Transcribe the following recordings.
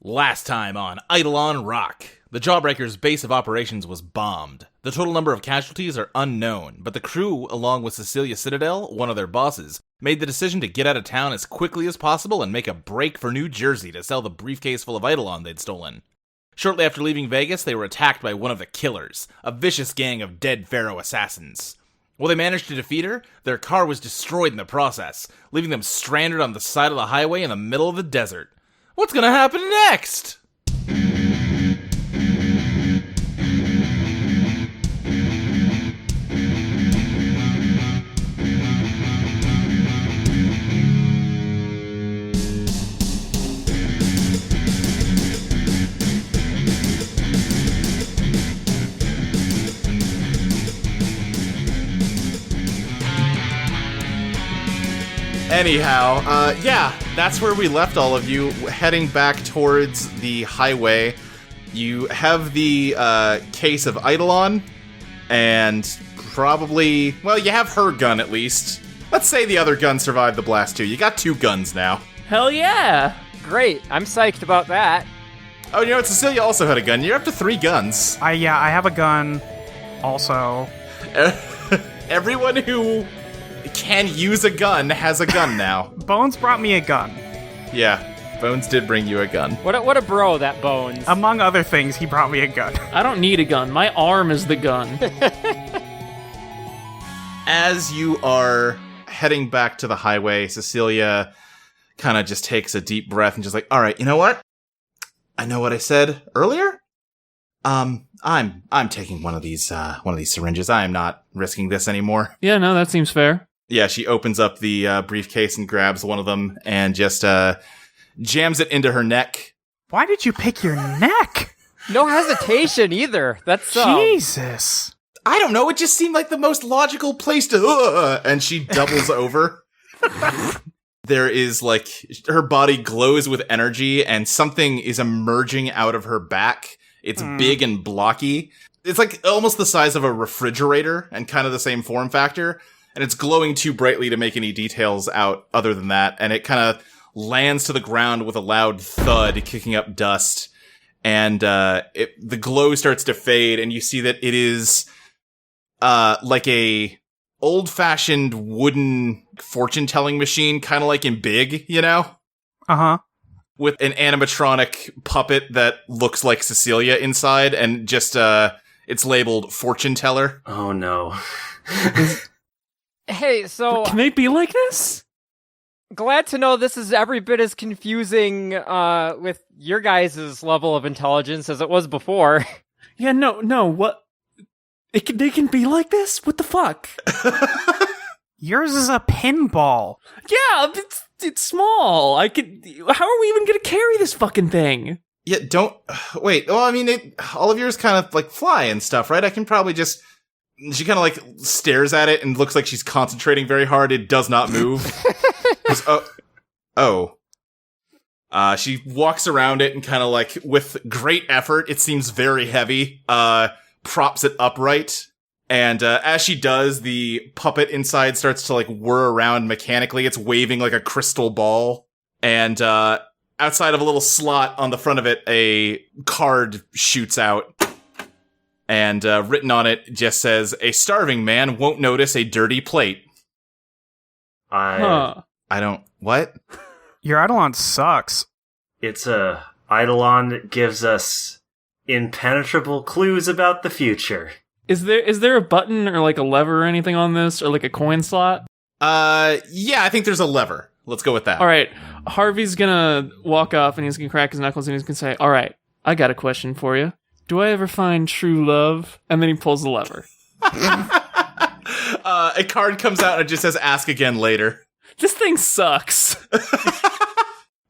Last time on Eidolon Rock, the Jawbreaker's base of operations was bombed. The total number of casualties are unknown, but the crew, along with Cecilia Citadel, one of their bosses, made the decision to get out of town as quickly as possible and make a break for New Jersey to sell the briefcase full of Eidolon they'd stolen. Shortly after leaving Vegas, they were attacked by one of the Killers, a vicious gang of dead pharaoh assassins. While they managed to defeat her, their car was destroyed in the process, leaving them stranded on the side of the highway in the middle of the desert. What's gonna happen next? Anyhow, that's where we left all of you, heading back towards the highway. You have the case of Eidolon, and probably, well, you have her gun at least. Let's say the other gun survived the blast too. You got 2 guns now. Hell yeah! Great, I'm psyched about that. Oh, you know what? Cecilia also had a gun. You're up to 3 guns. I have a gun also. Everyone who can use a gun has a gun now. Bones brought me a gun. Yeah, Bones did bring you a gun. What a bro, that Bones. Among other things, he brought me a gun. I don't need a gun. My arm is the gun. As you are heading back to the highway, Cecilia kind of just takes a deep breath and just like, all right, you know what? I know what I said earlier. I'm taking one of these syringes. I am not risking this anymore. Yeah, no, that seems fair. Yeah, she opens up the briefcase and grabs one of them and just jams it into her neck. Why did you pick your neck? No hesitation either. That's Jesus. I don't know. It just seemed like the most logical place to. And she doubles over. There is like her body glows with energy, and something is emerging out of her back. It's big and blocky. It's like almost the size of a refrigerator and kind of the same form factor. And it's glowing too brightly to make any details out other than that. And it kind of lands to the ground with a loud thud, kicking up dust. And the glow starts to fade, and you see that it is like a old-fashioned wooden fortune-telling machine, kind of like in Big, you know? Uh-huh. With an animatronic puppet that looks like Cecilia inside, and just, it's labeled Fortune Teller. Oh no. Hey, so Can they be like this? glad to know this is every bit as confusing with your guys' level of intelligence as it was before. Yeah, no, what? They can be like this? What the fuck? Yours is a pinball. Yeah, it's small. How are we even gonna carry this fucking thing? Yeah, wait. Well, I mean, all of yours kind of, like, fly and stuff, right? I can probably just... She kind of, like, stares at it and looks like she's concentrating very hard. It does not move. She walks around it and kind of, like, with great effort, it seems very heavy, props it upright. And as she does, the puppet inside starts to, like, whir around mechanically. It's waving like a crystal ball. And outside of a little slot on the front of it, a card shoots out. And written on it just says, "A starving man won't notice a dirty plate." Huh. I don't... What? Your Eidolon sucks. It's a Eidolon that gives us impenetrable clues about the future. Is there a button or like a lever or anything on this, or like a coin slot? Yeah, I think there's a lever. Let's go with that. All right, Harvey's gonna walk up and he's gonna crack his knuckles and he's gonna say, "All right, I got a question for you. Do I ever find true love?" And then he pulls the lever. A card comes out and it just says, "Ask again later." This thing sucks.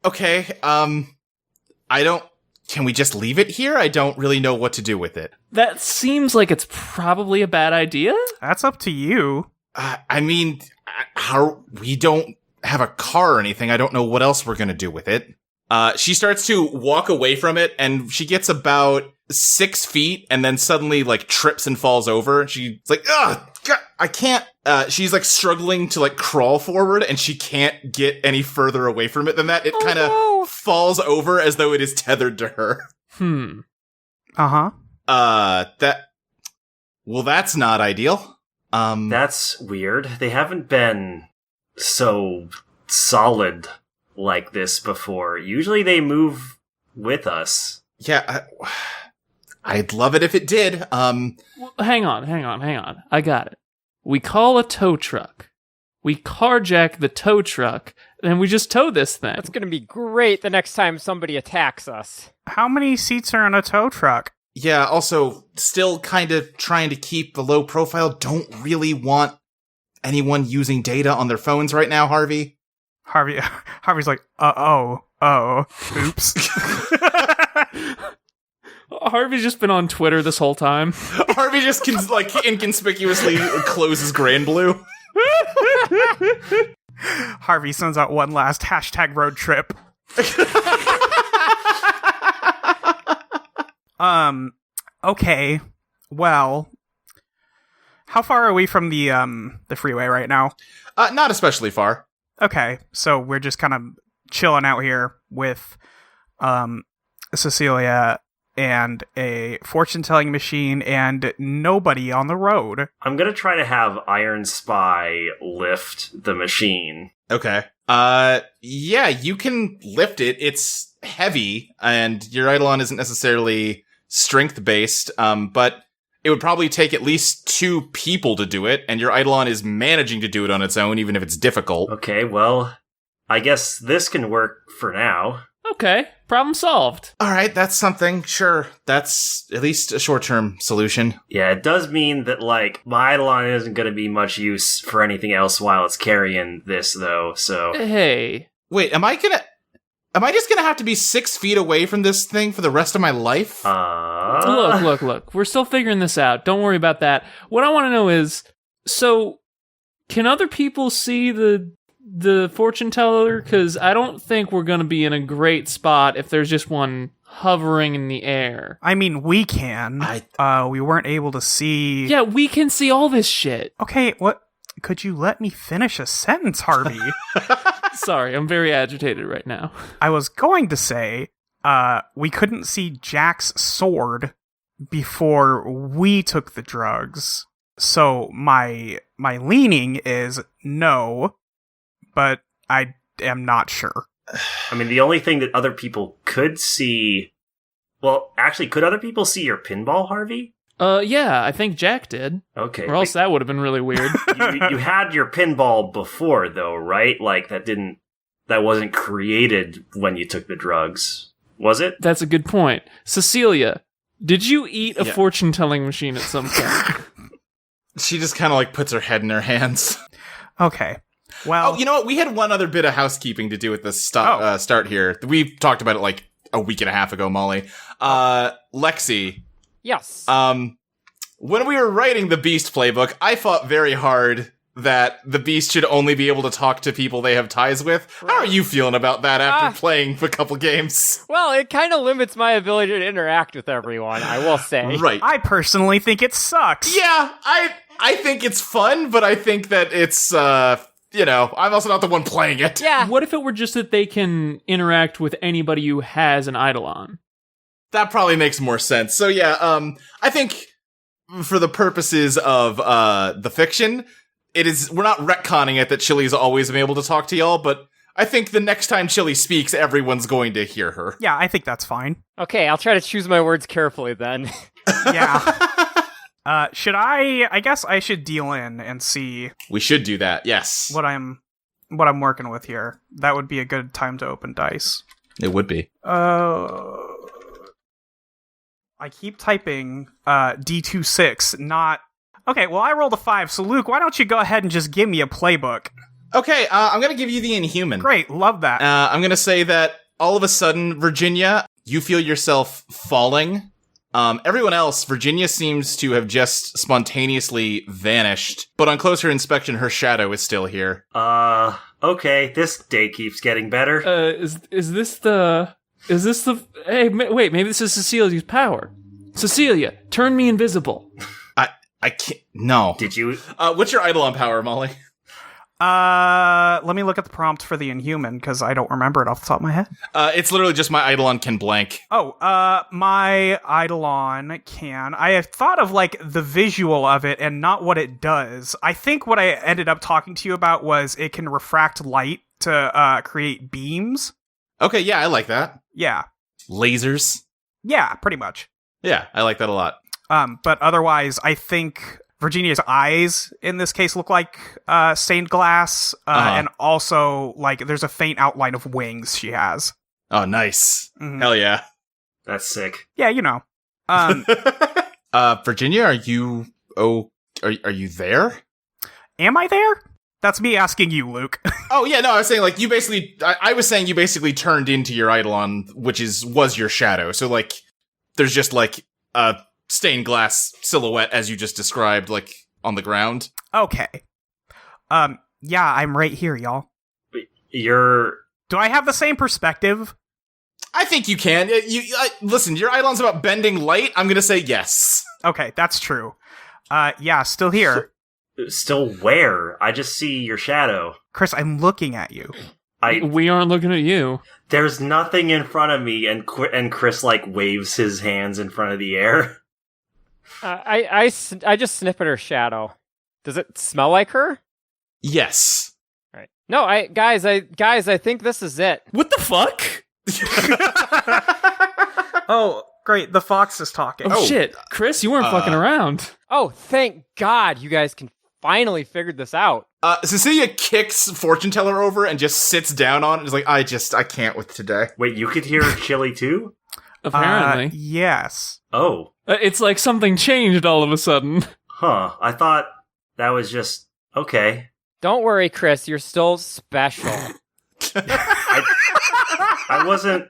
Okay, can we just leave it here? I don't really know what to do with it. That seems like it's probably a bad idea. That's up to you. I mean, we don't have a car or anything. I don't know what else we're gonna do with it. She starts to walk away from it, and she gets about 6 feet, and then suddenly, like, trips and falls over. She's like, "Ugh, God, I can't she's like struggling to like crawl forward, and she can't get any further away from it than that. It kind of falls over as though it is tethered to her. Uh-huh. That's not ideal. That's weird. They haven't been so solid like this before. Usually they move with us. Yeah, I'd love it if it did. Well, hang on. I got it. We call a tow truck. We carjack the tow truck, and we just tow this thing. That's going to be great the next time somebody attacks us. How many seats are in a tow truck? Yeah, also, still kind of trying to keep a low profile. Don't really want anyone using data on their phones right now, Harvey. Harvey's like, oops. Harvey's just been on Twitter this whole time. Harvey just inconspicuously closes Grand Blue. Harvey sends out one last #road trip. Okay. Well, how far are we from the freeway right now? Not especially far. Okay, so we're just kind of chilling out here with Cecilia and a fortune-telling machine and nobody on the road. I'm gonna try to have Iron Spy lift the machine. Okay. Yeah, you can lift it. It's heavy, and your Eidolon isn't necessarily strength-based, but it would probably take at least 2 people to do it, and your Eidolon is managing to do it on its own, even if it's difficult. Okay, well, I guess this can work for now. Okay, problem solved. All right, that's something. Sure, that's at least a short-term solution. Yeah, it does mean that, like, my Eidolon isn't going to be much use for anything else while it's carrying this, though, so... Hey. Wait, am I just gonna have to be 6 feet away from this thing for the rest of my life? Look. We're still figuring this out. Don't worry about that. What I want to know is, so, can other people see the fortune teller? Because I don't think we're going to be in a great spot if there's just one hovering in the air. I mean, we can. We weren't able to see... Yeah, we can see all this shit. Okay, what... Could you let me finish a sentence, Harvey? Sorry, I'm very agitated right now. I was going to say, we couldn't see Jack's sword before we took the drugs. So my leaning is no, but I am not sure. I mean, the only thing that other people could see... Well, actually, could other people see your pinball, Harvey? Yeah, I think Jack did. Okay. Or else that would have been really weird. You had your pinball before, though, right? Like, that wasn't created when you took the drugs, was it? That's a good point. Cecilia, did you eat a fortune-telling machine at some point? She just kind of like puts her head in her hands. Okay. Well... Oh, you know what? We had one other bit of housekeeping to do with this start here. We talked about it like a week and a half ago, Molly. Lexi... Yes. When we were writing the Beast playbook, I fought very hard that the Beast should only be able to talk to people they have ties with. How are you feeling about that after playing a couple games? Well, it kind of limits my ability to interact with everyone, I will say. Right. I personally think it sucks. Yeah, I think it's fun, but I think that it's, I'm also not the one playing it. Yeah. What if it were just that they can interact with anybody who has an Eidolon? That probably makes more sense. So yeah, I think for the purposes of the fiction, we're not retconning it that Chili's always been able to talk to y'all, but I think the next time Chili speaks, everyone's going to hear her. Yeah, I think that's fine. Okay, I'll try to choose my words carefully then. Yeah. Should I guess I should deal in and see We should do that, yes. what I'm working with here. That would be a good time to open dice. It would be. I keep typing D26, not... Okay, well, I rolled a 5, so Luke, why don't you go ahead and just give me a playbook? Okay, I'm gonna give you the Inhuman. Great, love that. I'm gonna say that all of a sudden, Virginia, you feel yourself falling. Everyone else, Virginia seems to have just spontaneously vanished, but on closer inspection, her shadow is still here. Okay, this day keeps getting better. Is this the... Hey, wait, maybe this is Cecilia's power. Cecilia, turn me invisible. I can't... No. Did you? What's your Eidolon power, Molly? Let me look at the prompt for the Inhuman, because I don't remember it off the top of my head. It's literally just my Eidolon can blank. Oh, my Eidolon can... I have thought of, like, the visual of it and not what it does. I think what I ended up talking to you about was it can refract light to create beams. Okay, yeah, I like that. Yeah. Lasers. Yeah, pretty much. Yeah, I like that a lot. But otherwise, I think Virginia's eyes in this case look like stained glass, and also like there's a faint outline of wings she has. Oh, nice! Mhm. Hell yeah! That's sick. Yeah, you know. Virginia, are you are you there? Am I there? That's me asking you, Luke. Oh yeah, no, I was saying like you basically. I was saying you basically turned into your Eidolon, which was your shadow. So like, there's just like a stained glass silhouette as you just described, like on the ground. Okay. Yeah, I'm right here, y'all. You're... Do I have the same perspective? I think you can. Listen, your Eidolon's about bending light. I'm gonna say yes. Okay, that's true. Yeah, still here. Still where? I just see your shadow. Chris, I'm looking at you. We aren't looking at you. There's nothing in front of me, and Chris like waves his hands in front of the air. I just snip at her shadow. Does it smell like her? Yes. Right. No, guys, I think this is it. What the fuck? Oh, great, the fox is talking. Oh, shit. Chris, you weren't fucking around. Oh, thank God you guys can finally figure this out. Cecilia kicks Fortune Teller over and just sits down on it and is like, I can't with today. Wait, you could hear Chili too? Apparently. Yes. Oh. It's like something changed all of a sudden. Huh. I thought that was just... Okay. Don't worry, Chris, you're still special. I wasn't...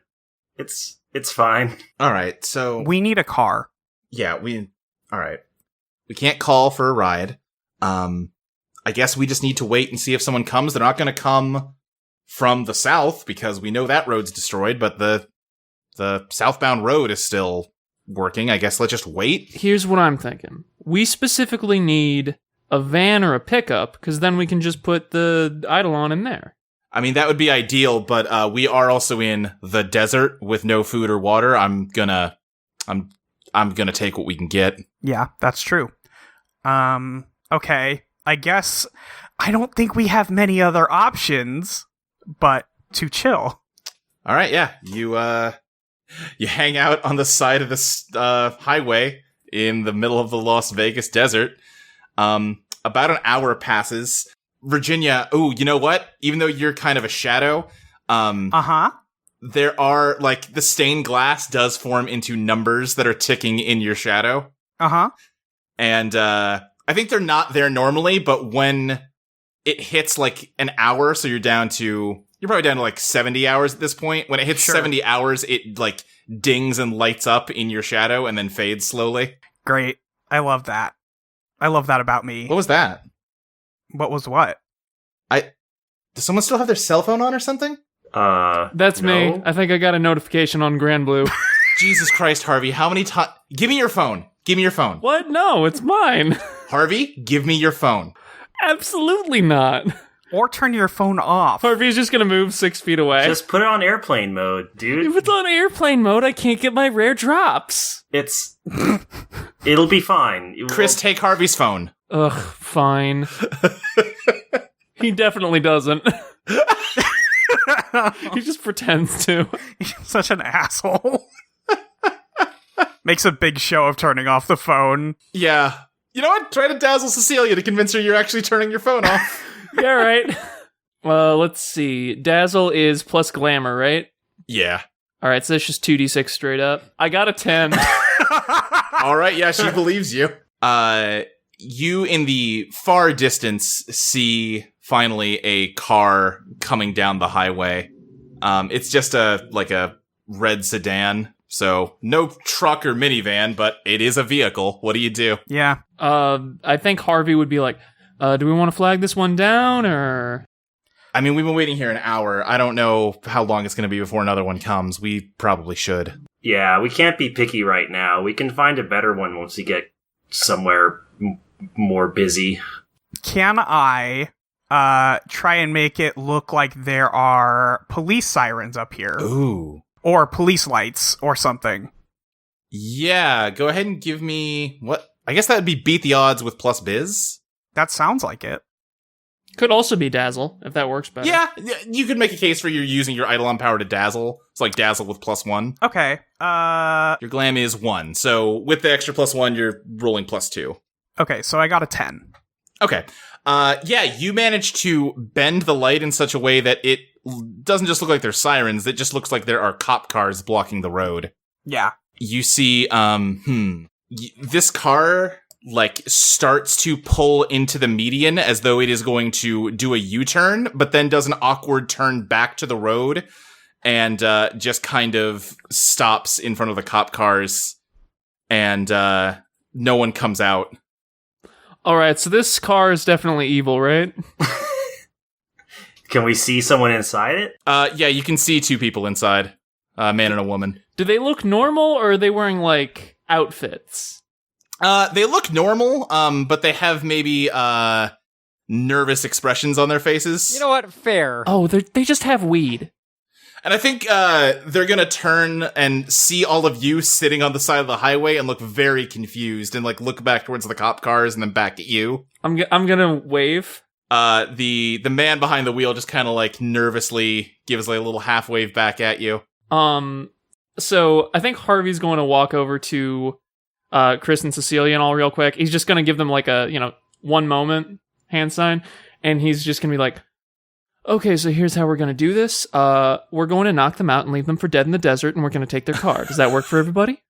It's fine. Alright, so... We need a car. Yeah, alright. We can't call for a ride. I guess we just need to wait and see if someone comes. They're not gonna come from the south, because we know that road's destroyed, but the southbound road is still working. I guess let's just wait. Here's what I'm thinking. We specifically need a van or a pickup, because then we can just put the Eidolon in there. I mean, that would be ideal, but we are also in the desert with no food or water. I'm gonna take what we can get. Yeah, that's true. Okay. I guess I don't think we have many other options but to chill. All right, yeah. You hang out on the side of this highway in the middle of the Las Vegas desert. About an hour passes. Virginia, ooh, you know what? Even though you're kind of a shadow, there are, like, the stained glass does form into numbers that are ticking in your shadow. And I think they're not there normally, but when it hits, like, an hour, so you're probably down to, like, 70 hours at this point. When it hits 70 hours, it, like, dings and lights up in your shadow and then fades slowly. Great. I love that. I love that about me. What was that? What was what? Does someone still have their cell phone on or something? That's no. me. I think I got a notification on Grand Blue. Jesus Christ, Harvey, how many times? Give me your phone. Give me your phone. What? No, it's mine. Harvey, give me your phone. Absolutely not. Or turn your phone off. Harvey's just gonna move 6 feet away. Just put it on airplane mode, dude. If it's on airplane mode, I can't get my rare drops. It'll be fine. Chris, take Harvey's phone. Ugh, fine. He definitely doesn't. He just pretends to. He's such an asshole. Makes a big show of turning off the phone. Yeah. You know what? Try to dazzle Cecilia to convince her you're actually turning your phone off. Yeah, right. Let's see. Dazzle is plus glamour, right? Yeah. All right, so that's just 2d6 straight up. I got a 10. All right, yeah, she believes you. You in the far distance see finally a car coming down the highway. It's just a red sedan, so no truck or minivan, but it is a vehicle. What do you do? Yeah. I think Harvey would be like, do we want to flag this one down, or... I mean, we've been waiting here an hour. I don't know how long it's going to be before another one comes. We probably should. Yeah, we can't be picky right now. We can find a better one once we get somewhere more busy. Can I try and make it look like there are police sirens up here? Ooh. Or police lights or something? Yeah, go ahead and give me what? I guess that would be beat the odds with plus biz. That sounds like it. Could also be dazzle, if that works better. Yeah, you could make a case for you using your Eidolon power to dazzle. It's like dazzle with +1. Okay. Your glam is 1, so with the extra +1, you're rolling +2. Okay, so I got a 10. Okay. Yeah, you managed to bend the light in such a way that it doesn't just look like there's sirens, it just looks like there are cop cars blocking the road. Yeah. You see, this car, like, starts to pull into the median as though it is going to do a U-turn, but then does an awkward turn back to the road and just kind of stops in front of the cop cars, and no one comes out. All right, so this car is definitely evil, right? Can we see someone inside it? Yeah, you can see 2 people inside, a man and a woman. Do they look normal, or are they wearing, like, outfits? They look normal, but they have maybe nervous expressions on their faces. You know what? Fair. Oh, they just have weed. And I think they're gonna turn and see all of you sitting on the side of the highway and look very confused and like look back towards the cop cars and then back at you. I'm gonna wave. The man behind the wheel just kind of like nervously gives like a little half wave back at you. So I think Harvey's going to walk over to Chris and Cecilia and all real quick. He's just gonna give them like a one moment hand sign, and he's just gonna be like, okay, so here's how we're going to do this. We're going to knock them out and leave them for dead in the desert, and we're going to take their car. Does that work for everybody?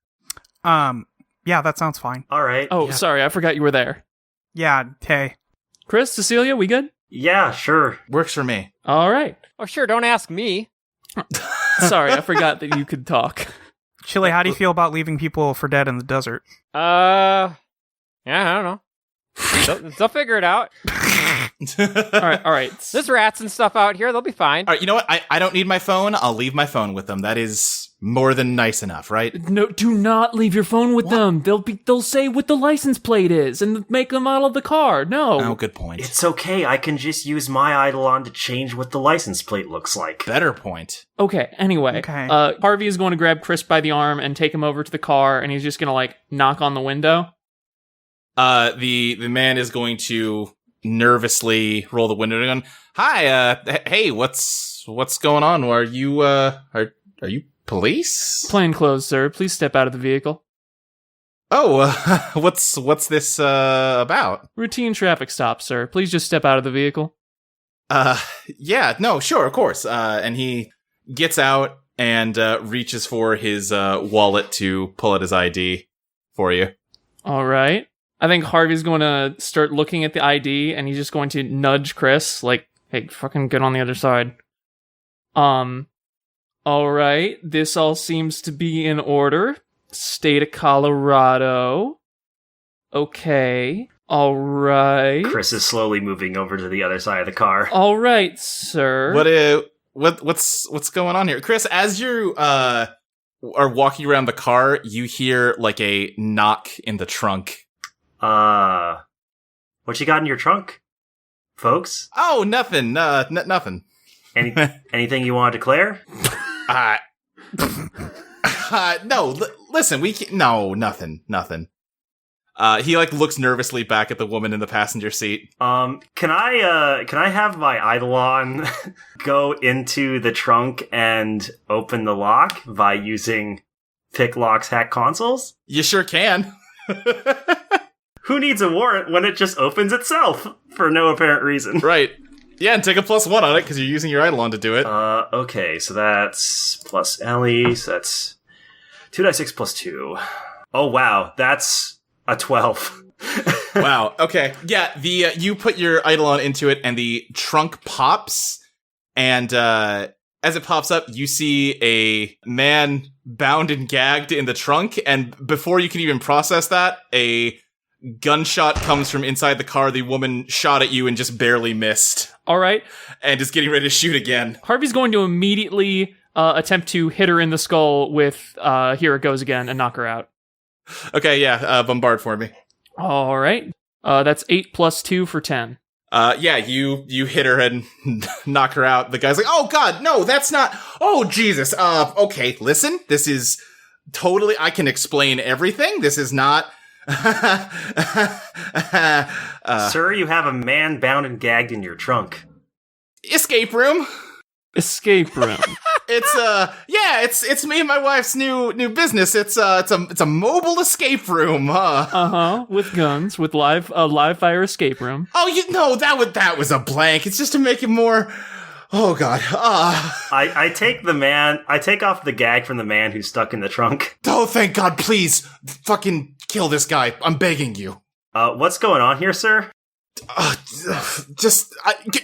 Yeah, that sounds fine. All right. Oh, yeah. Sorry, I forgot you were there. Yeah, hey. Chris, Cecilia, we good? Yeah, sure. Works for me. All right. Oh, sure, don't ask me. Sorry, I forgot that you could talk. Chili, how do you feel about leaving people for dead in the desert? Yeah, I don't know. They'll figure it out. All right. There's rats and stuff out here. They'll be fine. All right, you know what? I don't need my phone. I'll leave my phone with them. That is more than nice enough, right? No, do not leave your phone with them. They'll say what the license plate is and make the model of the car. No. Oh, good point. It's okay. I can just use my Eidolon to change what the license plate looks like. Better point. Okay, anyway. Okay. Harvey is going to grab Chris by the arm and take him over to the car, and he's just going to, like, knock on the window. The man is going to nervously roll the window down. Hi, hey, what's going on? Are you police? Plainclothes, sir. Please step out of the vehicle. Oh, what's this about? Routine traffic stop, sir. Please just step out of the vehicle. Yeah, no, sure, of course. And he gets out and reaches for his wallet to pull out his ID for you. All right. I think Harvey's going to start looking at the ID, and he's just going to nudge Chris, like, hey, fucking get on the other side. All right. This all seems to be in order. State of Colorado. Okay. All right. Chris is slowly moving over to the other side of the car. All right, sir. What's going on here? Chris, as you are walking around the car, you hear like a knock in the trunk. What you got in your trunk, folks? Oh, nothing. Nothing. Anything you want to declare? No. Listen, no, nothing. He like looks nervously back at the woman in the passenger seat. Can I have my Eidolon go into the trunk and open the lock by using pick locks, hack consoles? You sure can. Who needs a warrant when it just opens itself for no apparent reason? Right. Yeah, and take a +1 on it because you're using your Eidolon to do it. Okay, so that's plus Ellie, so that's 2d6 plus 2. Oh, wow, that's a 12. Wow, okay. Yeah, you put your Eidolon into it, and the trunk pops, and as it pops up, you see a man bound and gagged in the trunk, and before you can even process that, a gunshot comes from inside the car. The woman shot at you and just barely missed. All right. And is getting ready to shoot again. Harvey's going to immediately attempt to hit her in the skull with Here It Goes Again and knock her out. Okay, yeah, bombard for me. All right. That's 8 plus 2 for 10. Yeah, you hit her and knock her out. The guy's like, oh god, no, that's not, oh Jesus, okay, listen, this is totally, I can explain everything, this is not, Sir, you have a man bound and gagged in your trunk. Escape room. Escape room. It's me and my wife's new business. It's a mobile escape room. With guns, with live fire escape room. Oh, you know that was a blank. It's just to make it more. Oh God. I take off the gag from the man who's stuck in the trunk. Oh, thank God! Please, fucking kill this guy. I'm begging you. What's going on here, sir? Just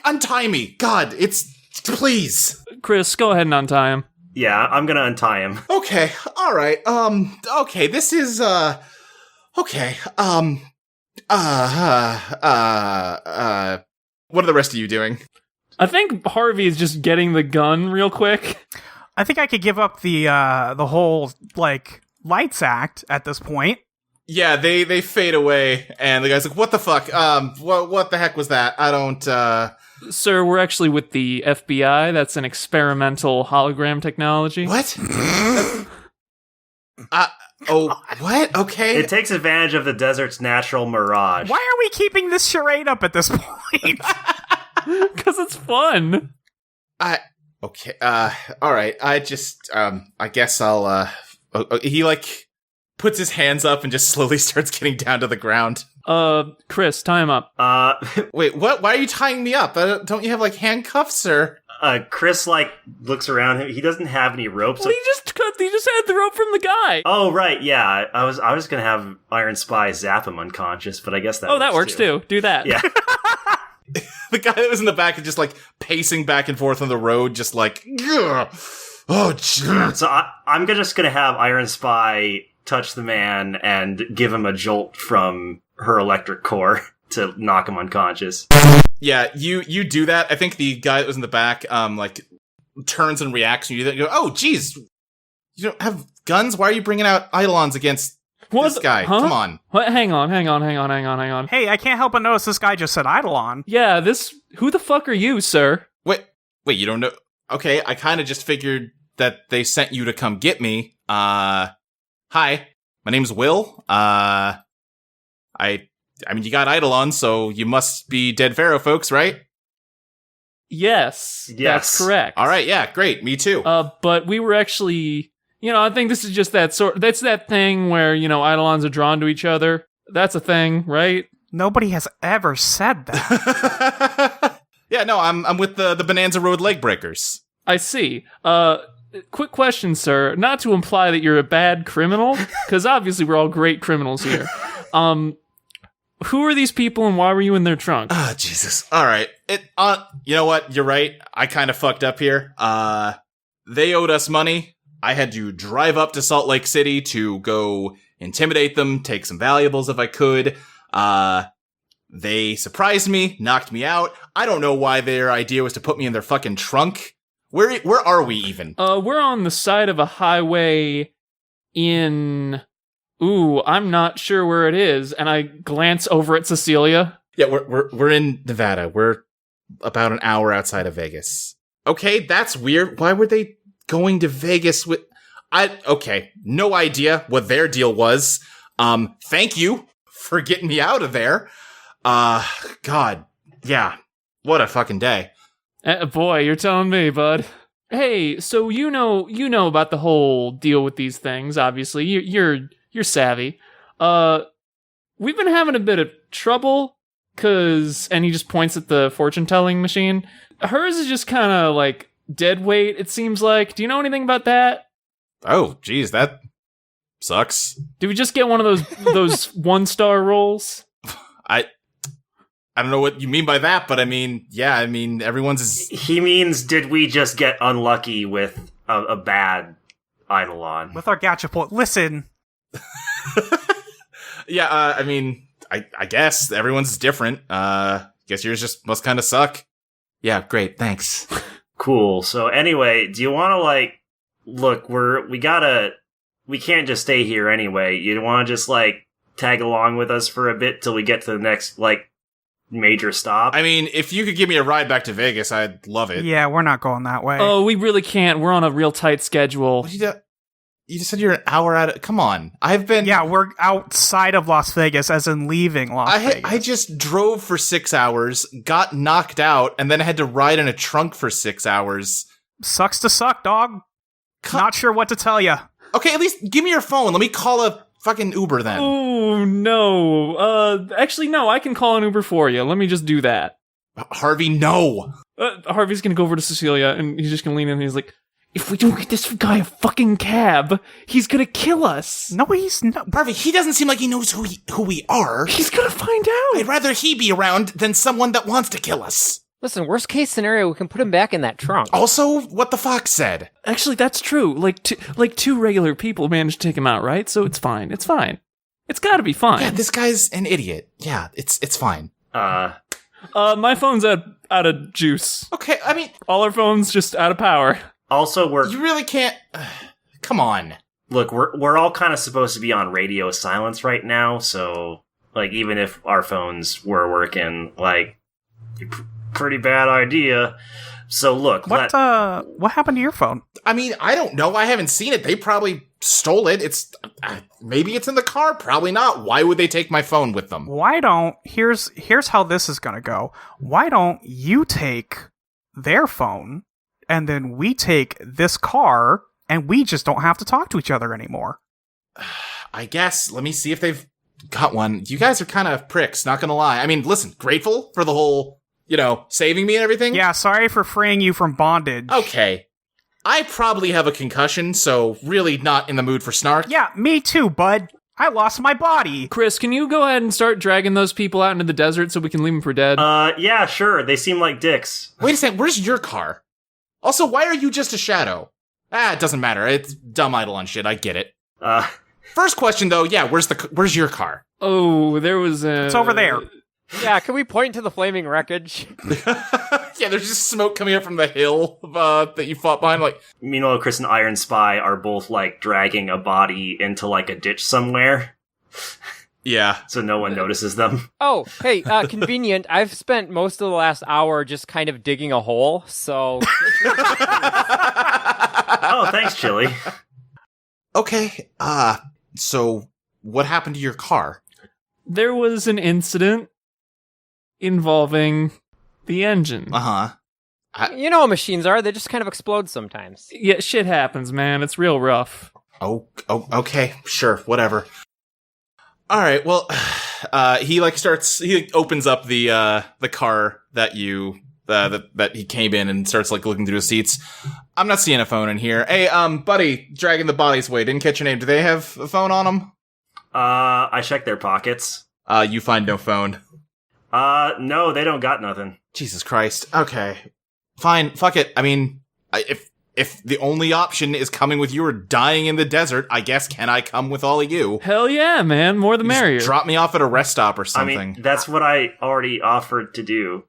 untie me. God, it's please. Chris, go ahead and untie him. Yeah, I'm gonna untie him. Okay, all right. Okay, this is okay. What are the rest of you doing? I think Harvey is just getting the gun real quick. I think I could give up the whole like lights act at this point. Yeah, they fade away, and the guy's like, "What the fuck? What the heck was that? I don't." Sir, we're actually with the FBI. That's an experimental hologram technology. What? What? Okay. It takes advantage of the desert's natural mirage. Why are we keeping this charade up at this point? Because it's fun. Okay. All right. I just. I guess I'll. He like puts his hands up and just slowly starts getting down to the ground. Chris, tie him up. Wait, what? Why are you tying me up? Don't you have, like, handcuffs, or? Chris, like, looks around. He doesn't have any ropes. Well, he just had the rope from the guy. Oh, right, yeah. I was gonna have Iron Spy zap him unconscious, but I guess that works too. Do that. Yeah. The guy that was in the back is just, like, pacing back and forth on the road, just like, ugh. Oh, jeez. So I'm just gonna have Iron Spy touch the man and give him a jolt from her electric core to knock him unconscious. Yeah, you do that. I think the guy that was in the back, like, turns and reacts, and you do that. You go, oh, geez, you don't have guns? Why are you bringing out Eidolons against this guy? Huh? Come on. What? Hang on. Hey, I can't help but notice this guy just said Eidolon. Yeah, who the fuck are you, sir? Wait, you don't know? Okay, I kind of just figured that they sent you to come get me. Hi, my name's Will. I mean, you got Eidolon, so you must be Dead Pharaoh folks, right? Yes, that's correct. All right, yeah, great, me too. But we were actually, I think this is just that's that thing where, Eidolons are drawn to each other. That's a thing, right? Nobody has ever said that. Yeah, no, I'm with the Bonanza Road Leg Breakers. I see. Quick question, sir. Not to imply that you're a bad criminal, because obviously we're all great criminals here. Who are these people and why were you in their trunk? Oh, Jesus. All right. You know what? You're right. I kind of fucked up here. They owed us money. I had to drive up to Salt Lake City to go intimidate them, take some valuables if I could. They surprised me, knocked me out. I don't know why their idea was to put me in their fucking trunk. Where are we even? We're on the side of a highway in... Ooh, I'm not sure where it is, and I glance over at Cecilia. Yeah, we're in Nevada. We're about an hour outside of Vegas. Okay, that's weird. Why were they going to Vegas with... Okay, no idea what their deal was. Thank you for getting me out of there. God, yeah, what a fucking day. Boy, you're telling me, bud. Hey, so you know about the whole deal with these things, obviously. You're savvy. We've been having a bit of trouble, and he just points at the fortune-telling machine. Hers is just kind of, like, dead weight, it seems like. Do you know anything about that? Oh, geez, that sucks. Did we just get one of those one-star rolls? I don't know what you mean by that, but everyone's... He means, did we just get unlucky with a bad Eidolon? With our gachapon. Listen... Yeah, I guess everyone's different. Guess yours just must kind of suck. Yeah, great, thanks. Cool. So anyway, do you want to look? We can't just stay here anyway. You want to just tag along with us for a bit till we get to the next, like, major stop? I mean, if you could give me a ride back to Vegas, I'd love it. Yeah, we're not going that way. Oh, we really can't. We're on a real tight schedule. What you just said you're an hour out of... Come on. I've been... Yeah, we're outside of Las Vegas, as in leaving Las Vegas. I just drove for 6 hours, got knocked out, and then had to ride in a trunk for 6 hours. Sucks to suck, dog. Not sure what to tell you. Okay, at least give me your phone. Let me call a fucking Uber then. Oh, no. Actually, no, I can call an Uber for you. Let me just do that. Harvey, no. Harvey's gonna go over to Cecilia, and he's just gonna lean in, and he's like, if we don't get this guy a fucking cab, he's gonna kill us. No, he's not. Harvey, he doesn't seem like he knows who we are. He's gonna find out. I'd rather he be around than someone that wants to kill us. Listen, worst case scenario, we can put him back in that trunk. Also, what the fox said. Actually, that's true. Like two regular people managed to take him out, right? So it's fine. It's fine. It's gotta be fine. Yeah, this guy's an idiot. Yeah, it's fine. My phone's out of juice. Okay, I mean... All our phones just out of power. Also, You really can't... Come on. Look, we're all kind of supposed to be on radio silence right now, so, like, even if our phones were working, like, pretty bad idea. So look, What happened to your phone? I mean, I don't know. I haven't seen it. They probably stole it. It's... maybe it's in the car. Probably not. Why would they take my phone with them? Here's how this is gonna go. Why don't you take their phone, and then we take this car, and we just don't have to talk to each other anymore? I guess. Let me see if they've got one. You guys are kind of pricks, not gonna lie. I mean, listen, grateful for the whole, saving me and everything? Yeah, sorry for freeing you from bondage. Okay. I probably have a concussion, so really not in the mood for snark. Yeah, me too, bud. I lost my body. Chris, can you go ahead and start dragging those people out into the desert so we can leave them for dead? Yeah, sure. They seem like dicks. Wait a second, where's your car? Also, why are you just a shadow? It doesn't matter. It's dumb Eidolon shit. I get it. First question, though, yeah, where's your car? Oh, there was a... It's over there. Yeah, can we point to the flaming wreckage? Yeah, there's just smoke coming up from the hill that you fought behind, like... Meanwhile, Chris and Iron Spy are both, like, dragging a body into, like, a ditch somewhere. Yeah. So no one notices them. Oh, hey, convenient. I've spent most of the last hour just kind of digging a hole, so... Oh, thanks, Chili. Okay, so what happened to your car? There was an incident involving the engine. Uh-huh. You know how machines are, they just kind of explode sometimes. Yeah, shit happens, man. It's real rough. Oh, okay, sure, whatever. All right, well, he opens up the car that you that he came in and starts like looking through the seats. I'm not seeing a phone in here. Hey, buddy, dragging the bodies away. Didn't catch your name. Do they have a phone on them? I checked their pockets. You find no phone. No, they don't got nothing. Jesus Christ. Okay, fine. Fuck it. I mean, if the only option is coming with you or dying in the desert, I guess can I come with all of you? Hell yeah, man. More the merrier. Just drop me off at a rest stop or something. I mean, that's what I already offered to do,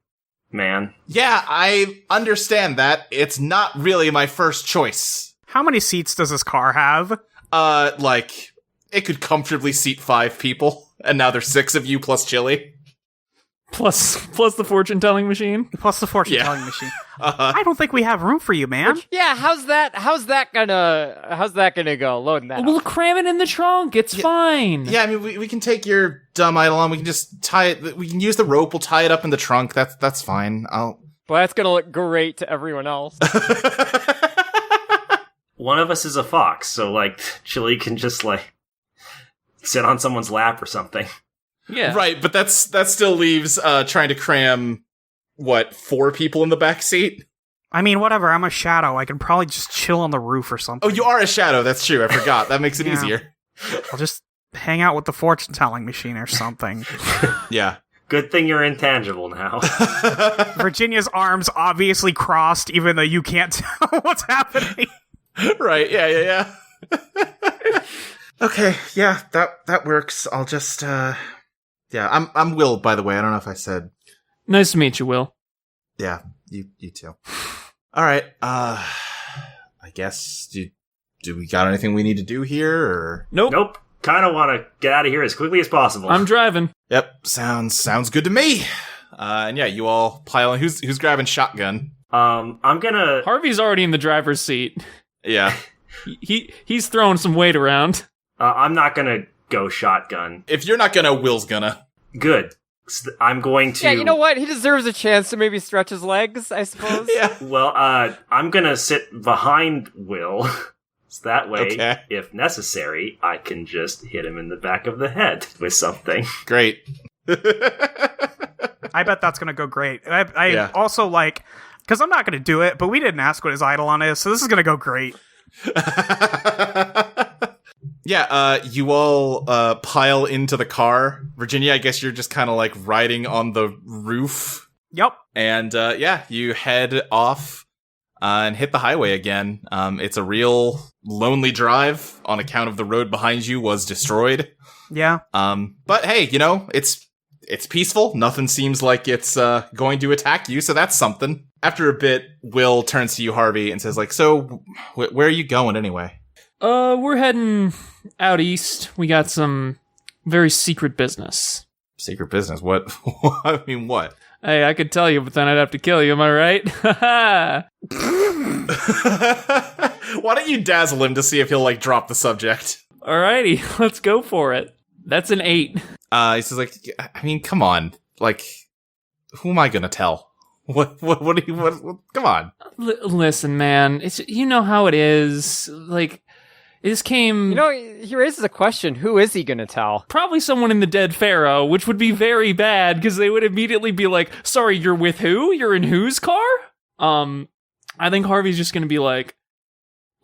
man. Yeah, I understand that. It's not really my first choice. How many seats does this car have? Like, it could comfortably seat 5 people, and now there's 6 of you plus Chili. Plus the fortune-telling machine? Plus the fortune-telling machine. I don't think we have room for you, man. Yeah, how's that gonna go? Loading that We'll up. cram it in the trunk. It's fine. Yeah, I mean, we can take your dumb Eidolon, we can just tie it, we can use the rope, we'll tie it up in the trunk, that's fine. Well, that's gonna look great to everyone else. One of us is a fox, so, like, Chili can just, like, sit on someone's lap or something. Yeah. Right, but that still leaves, trying to cram, 4 people in the back seat? I mean, whatever, I'm a shadow. I can probably just chill on the roof or something. Oh, you are a shadow, that's true, I forgot. That makes it Yeah. easier. I'll just hang out with the fortune-telling machine or something. Yeah. Good thing you're intangible now. Virginia's arms obviously crossed, even though you can't tell what's happening. Right, yeah. Okay, yeah, that works. I'll just, yeah, I'm Will, by the way. I don't know if I said. Nice to meet you, Will. Yeah, you too. All right, I guess, do we got anything we need to do here, or? Nope. Nope. kind of want to get out of here as quickly as possible. I'm driving. Yep, sounds good to me. And yeah, you all pile in. Who's grabbing shotgun? I'm gonna... Harvey's already in the driver's seat. Yeah. He's throwing some weight around. I'm not gonna go shotgun. If you're not gonna, Will's gonna. Good. I'm going to... Yeah, you know what? He deserves a chance to maybe stretch his legs, I suppose. Yeah. Well, I'm gonna sit behind Will. So that way, Okay. if necessary, I can just hit him in the back of the head with something. Great. I bet that's going to go great. I Yeah. also like, because I'm not going to do it, but we didn't ask what his Eidolon is, so this is going to go great. Yeah, you all pile into the car. Virginia, I guess you're just kind of like riding on the roof. Yep. And yeah, you head off and hit the highway again. It's a real lonely drive on account of the road behind you was destroyed. Yeah. But hey, you know, it's peaceful. Nothing seems like it's going to attack you, so that's something. After a bit, Will turns to you, Harvey, and says, like, so, where are you going anyway? We're heading out east. We got some very secret business. Secret business? What? I mean, what? Hey, I could tell you, but then I'd have to kill you, am I right? Why don't you dazzle him to see if he'll, like, drop the subject? Alrighty, let's go for it. That's an 8. He says, like, I mean, come on. Like, who am I gonna tell? What come on. Listen, man, it's, you know how it is. Like, this came... You know, he raises a question. Who is he going to tell? Probably someone in the Dead Pharaoh, which would be very bad, because they would immediately be like, sorry, you're with who? You're in whose car? I think Harvey's just gonna be like,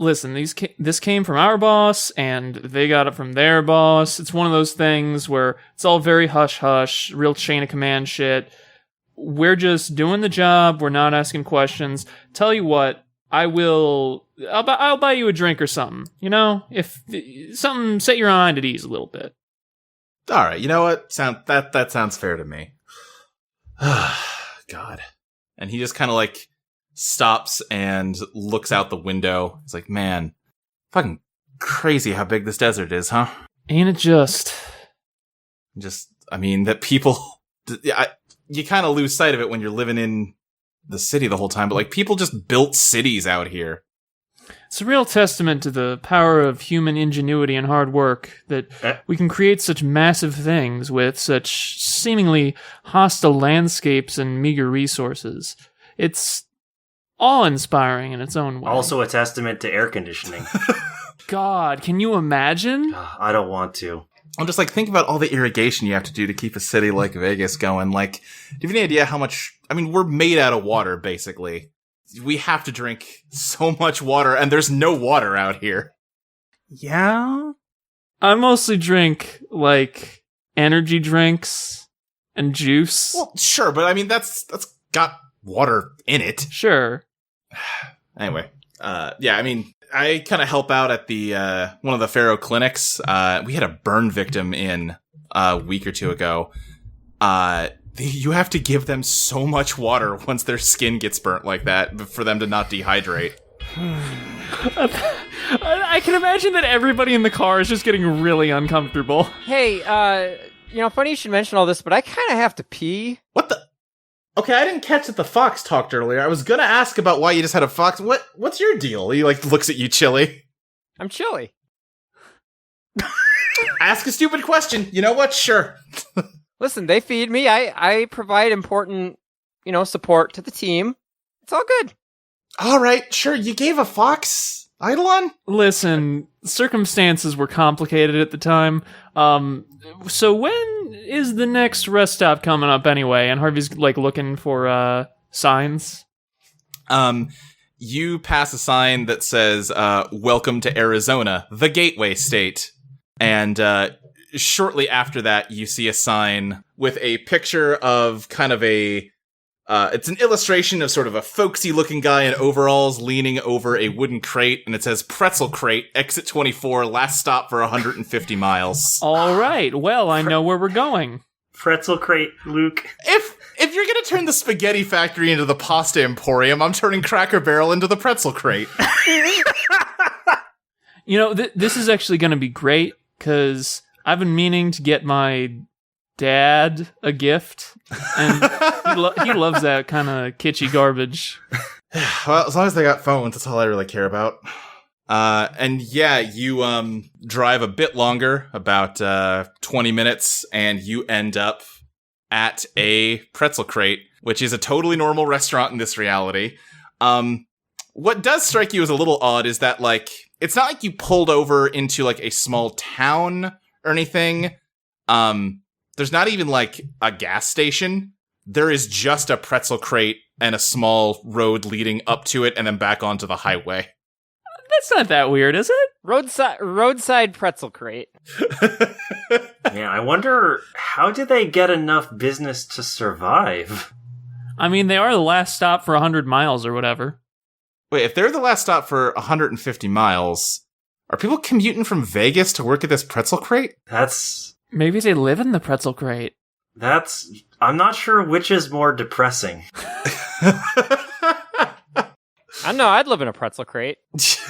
listen, this came from our boss, and they got it from their boss. It's one of those things where it's all very hush-hush, real chain of command shit. We're just doing the job. We're not asking questions. Tell you what, I'll buy you a drink or something. You know, if something, set your mind at ease a little bit. All right, you know what? That sounds fair to me. God. And he just kind of like stops and looks out the window. He's like, man, fucking crazy how big this desert is, huh? Ain't it just? I mean, that people... you kind of lose sight of it when you're living in the city the whole time, but like people just built cities out here. It's a real testament to the power of human ingenuity and hard work that we can create such massive things with such seemingly hostile landscapes and meager resources. It's awe-inspiring in its own way. Also a testament to air conditioning. God, can you imagine? I don't want to. I'm just like, think about all the irrigation you have to do to keep a city like Vegas going. Like, do you have any idea how much... I mean, we're made out of water, basically. We have to drink so much water, and there's no water out here. Yeah? I mostly drink, like, energy drinks and juice. Well, sure, but I mean, that's got water in it. Sure. Anyway, yeah, I mean... I kind of help out at the one of the Pharaoh clinics. We had a burn victim in a week or two ago. You have to give them so much water once their skin gets burnt like that for them to not dehydrate. I can imagine that everybody in the car is just getting really uncomfortable. Hey, funny you should mention all this, but I kind of have to pee. What the? Okay, I didn't catch that the fox talked earlier. I was gonna ask about why you just had a fox. What's your deal? He like looks at you chilly. I'm chilly. Ask a stupid question. You know what? Sure. Listen, they feed me. I provide important, support to the team. It's all good. All right, sure. You gave a fox Eidolon? Listen, circumstances were complicated at the time. So when is the next rest stop coming up anyway? And Harvey's like looking for signs. You pass a sign that says, welcome to Arizona, the gateway state. And shortly after that, you see a sign with a picture of kind of it's an illustration of sort of a folksy-looking guy in overalls leaning over a wooden crate, and it says, Pretzel Crate, exit 24, last stop for 150 miles. All right, well, I know where we're going. Pretzel Crate, Luke. If you're gonna turn the spaghetti factory into the pasta emporium, I'm turning Cracker Barrel into the Pretzel Crate. This is actually gonna be great, because I've been meaning to get my dad a gift, and he loves that kind of kitschy garbage. Well, as long as they got phones, that's all I really care about. And yeah, you drive a bit longer, about 20 minutes, and you end up at a pretzel crate, which is a totally normal restaurant in this reality. What does strike you as a little odd is that, like, it's not like you pulled over into, like, a small town or anything. There's not even, like, a gas station. There is just a pretzel crate and a small road leading up to it and then back onto the highway. That's not that weird, is it? Roadside pretzel crate. Yeah, I wonder, how did they get enough business to survive? I mean, they are the last stop for 100 miles or whatever. Wait, if they're the last stop for 150 miles, are people commuting from Vegas to work at this pretzel crate? Maybe they live in the pretzel crate. I'm not sure which is more depressing. I don't know, I'd live in a pretzel crate. It's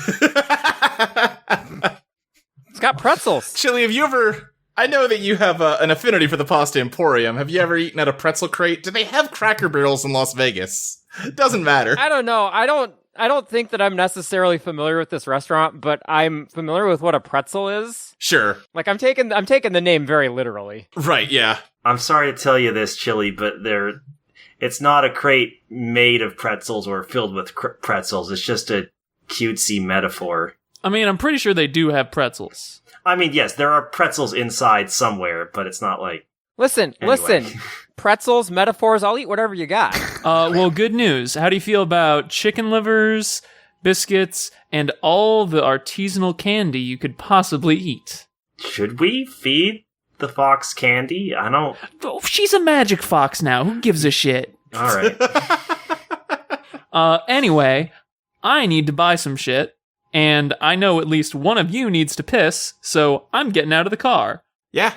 got pretzels. Chili, have you ever... I know that you have an affinity for the Pasta Emporium. Have you ever eaten at a pretzel crate? Do they have Cracker Barrels in Las Vegas? Doesn't matter. I don't know. I don't think that I'm necessarily familiar with this restaurant, but I'm familiar with what a pretzel is. Sure. Like, I'm taking the name very literally. Right, yeah. I'm sorry to tell you this, Chili, but it's not a crate made of pretzels or filled with pretzels. It's just a cutesy metaphor. I mean, I'm pretty sure they do have pretzels. I mean, yes, there are pretzels inside somewhere, but it's not like... Listen. Pretzels, metaphors, I'll eat whatever you got. Well, good news. How do you feel about chicken livers, biscuits, and all the artisanal candy you could possibly eat? Should we feed the fox candy? I don't... Oh, she's a magic fox now. Who gives a shit? All right. Anyway, I need to buy some shit, and I know at least one of you needs to piss, so I'm getting out of the car. Yeah,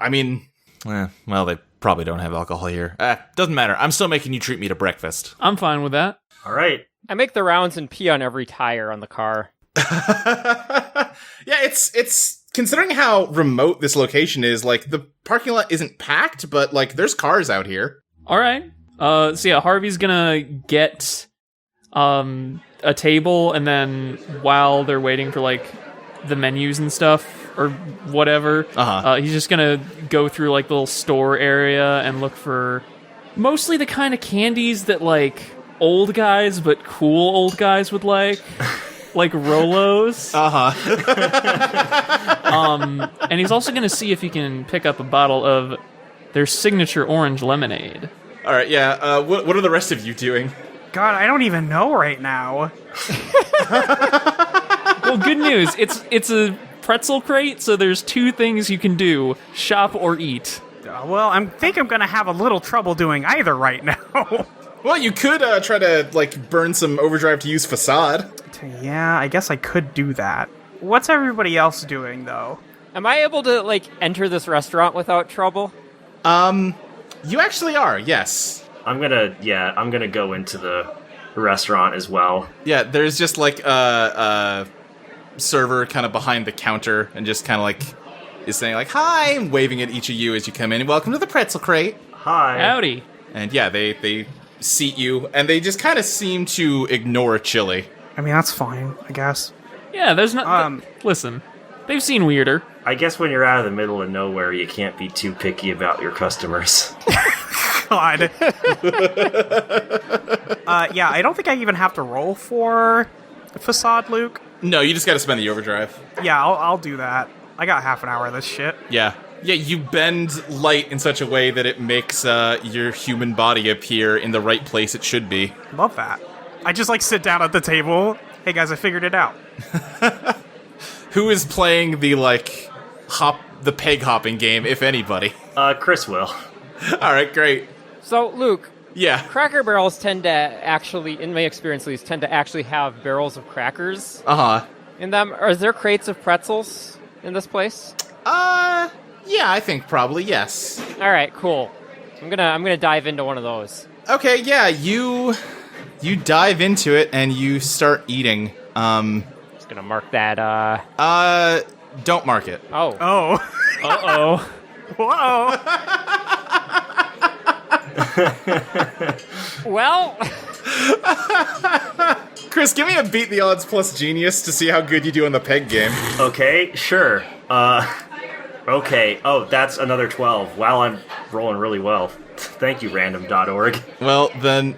I mean... well, they probably don't have alcohol here. Doesn't matter. I'm still making you treat me to breakfast. I'm fine with that. All right. I make the rounds and pee on every tire on the car. Yeah, it's considering how remote this location is, like, the parking lot isn't packed, but, like, there's cars out here. All right. So yeah, Harvey's gonna get a table, and then while they're waiting for, like, the menus and stuff, or whatever, he's just gonna go through, like, the little store area and look for mostly the kind of candies that, like, old guys, but cool old guys would like Rolos. And he's also gonna see if he can pick up a bottle of their signature orange lemonade. All right, yeah. What are the rest of you doing? God, I don't even know right now. Well, good news. It's a pretzel crate, so there's two things you can do: shop or eat. Well, I think I'm gonna have a little trouble doing either right now. Well, you could try to, like, burn some overdrive to use facade. Yeah, I guess I could do that. What's everybody else doing, though? Am I able to, like, enter this restaurant without trouble? You actually are, yes. I'm gonna go into the restaurant as well. Yeah, there's just, like, a server kind of behind the counter and just kind of, like, is saying, like, hi, and waving at each of you as you come in. Welcome to the pretzel crate. Hi. Howdy. And yeah, they seat you, and they just kind of seem to ignore Chili. I mean, that's fine, I guess. Yeah, there's not... listen, they've seen weirder. I guess when you're out of the middle of nowhere, you can't be too picky about your customers. God. Yeah, I don't think I even have to roll for facade, Luke. No, you just gotta spend the overdrive. Yeah, I'll do that. I got half an hour of this shit. Yeah. Yeah, you bend light in such a way that it makes your human body appear in the right place it should be. Love that. I just, like, sit down at the table. Hey, guys, I figured it out. Who is playing the, like, the peg hopping game, if anybody? Chris will. All right, great. So, Luke, Yeah. Cracker Barrels tend to actually, in my experience at least, tend to actually have barrels of crackers in them. Are there crates of pretzels in this place? Yeah, I think probably, yes. All right, cool. I'm gonna dive into one of those. Okay, yeah, you dive into it and you start eating. Just gonna mark that. Don't mark it. Oh. Oh. Uh-oh. Whoa. Well, Chris, give me a beat the odds plus genius to see how good you do in the peg game. Okay, sure. Okay. Oh, that's another 12. Wow, I'm rolling really well. Thank you, random.org. Well, then,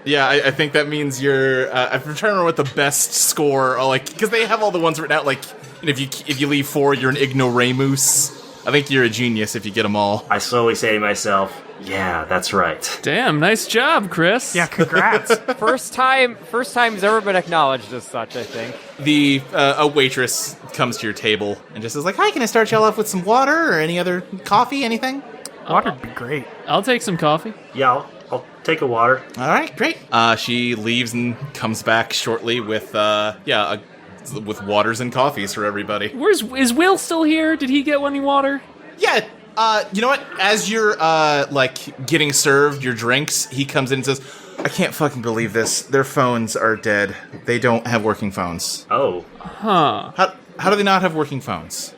yeah, I think that means you're. I'm trying to remember what the best score, or like, because they have all the ones written out. Like, if you leave 4, you're an ignoramus. I think you're a genius if you get them all. I slowly say to myself, yeah, that's right. Damn, nice job, Chris. Yeah, congrats. first time's ever been acknowledged as such, I think. A waitress comes to your table and just is like, "Hi, can I start y'all off with some water or any other coffee, anything?" Water'd be great. I'll take some coffee. Yeah, I'll take a water. All right, great. She leaves and comes back shortly with with waters and coffees for everybody. Is Will still here? Did he get any water? Yeah. You know what? As you're getting served your drinks, he comes in and says, "I can't fucking believe this. Their phones are dead. They don't have working phones." Oh. Huh. How do they not have working phones?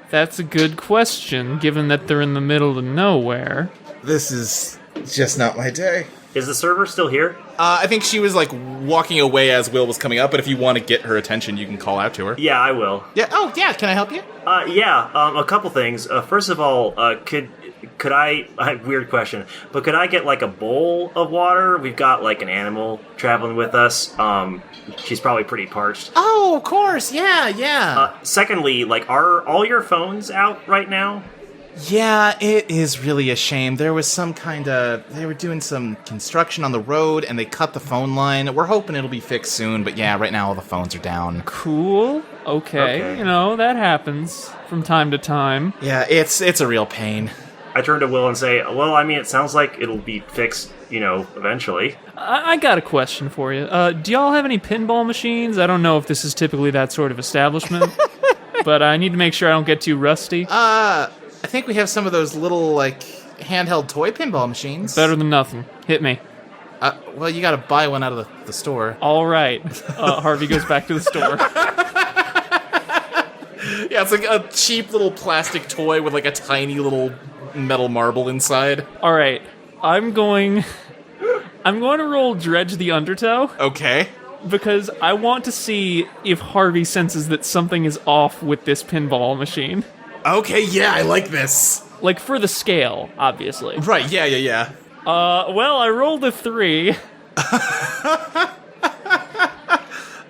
That's a good question, given that they're in the middle of nowhere. This is just not my day. Is the server still here? I think she was like walking away as Will was coming up, but if you want to get her attention, you can call out to her. Yeah, I will. Yeah. Oh, yeah. Can I help you? A couple things. First of all, could I weird question, but could I get like a bowl of water? We've got like an animal traveling with us. She's probably pretty parched. Oh, of course. Yeah. Secondly, like, are all your phones out right now? Yeah, it is really a shame. There was they were doing some construction on the road and they cut the phone line. We're hoping it'll be fixed soon, but yeah, right now all the phones are down. Cool. Okay. You know, that happens from time to time. Yeah, it's a real pain. I turn to Will and say, well, I mean, it sounds like it'll be fixed, eventually. I got a question for you. Do y'all have any pinball machines? I don't know if this is typically that sort of establishment, but I need to make sure I don't get too rusty. I think we have some of those little, like, handheld toy pinball machines. Better than nothing. Hit me. Well, you gotta buy one out of the store. All right. Harvey goes back to the store. Yeah, it's like a cheap little plastic toy with, like, a tiny little metal marble inside. All right. I'm going to roll Dredge the Undertow. Okay. Because I want to see if Harvey senses that something is off with this pinball machine. Okay, yeah, I like this. Like, for the scale, obviously. Right, yeah. Well, I rolled a 3.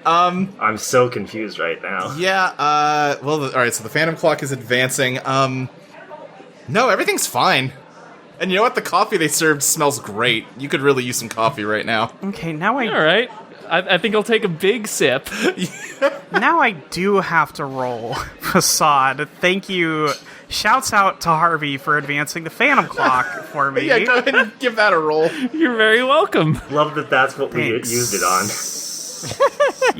I'm so confused right now. Yeah, alright, so the Phantom Clock is advancing. No, everything's fine. And you know what? The coffee they served smells great. You could really use some coffee right now. Okay, now All right. I think I'll take a big sip. Now I do have to roll facade. Thank you. Shouts out to Harvey for advancing the Phantom Clock for me. Yeah, go ahead and give that a roll. You're very welcome. Love that that's what Thanks. we used it on.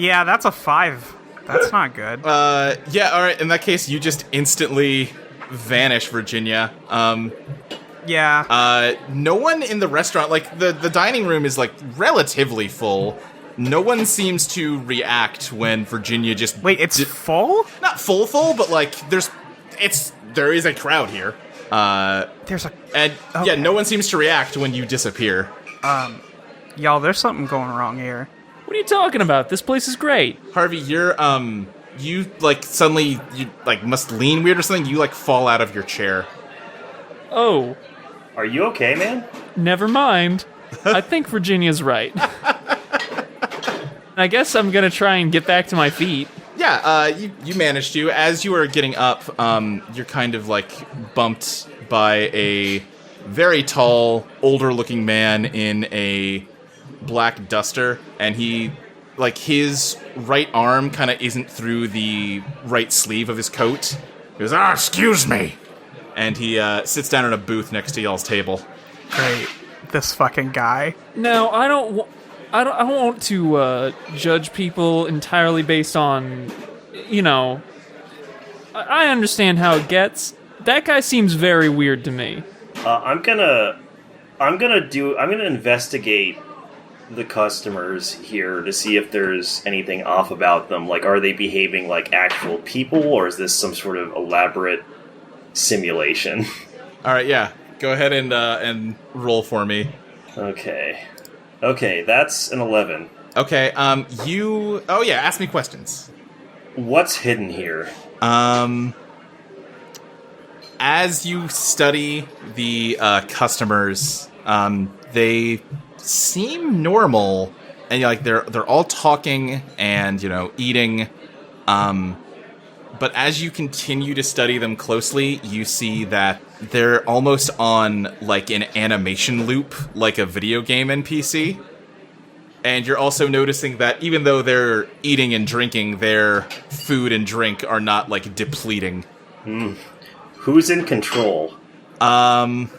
Yeah, that's a 5. That's not good. Yeah, alright, in that case, you just instantly vanish, Virginia. Yeah. No one in the restaurant, like, the dining room is, like, relatively full. No one seems to react when Virginia just... Wait, it's full? Not full, but, like, there is a crowd here. There's a... And, okay. yeah, no one seems to react when you disappear. Y'all, there's something going wrong here. What are you talking about? This place is great. Harvey, you, like, suddenly, you, like, must lean weird or something. You, like, fall out of your chair. Oh. Are you okay, man? Never mind. I think Virginia's right. I guess I'm gonna try and get back to my feet. Yeah, you managed to. As you are getting up, you're kind of, like, bumped by a very tall, older-looking man in a black duster, and he, like, his right arm kind of isn't through the right sleeve of his coat. He goes, excuse me! And he sits down in a booth next to y'all's table. Great. This fucking guy. No, I don't want to judge people entirely based on, I understand how it gets. That guy seems very weird to me. I'm gonna investigate the customers here to see if there's anything off about them. Like, are they behaving like actual people, or is this some sort of elaborate simulation? All right, yeah. Go ahead and roll for me. Okay, that's an 11. Okay, ask me questions. What's hidden here? As you study the customers, they seem normal, and they're all talking and eating. But as you continue to study them closely, you see that they're almost on like an animation loop, like a video game NPC. And you're also noticing that even though they're eating and drinking, their food and drink are not like depleting. Who's in control? You're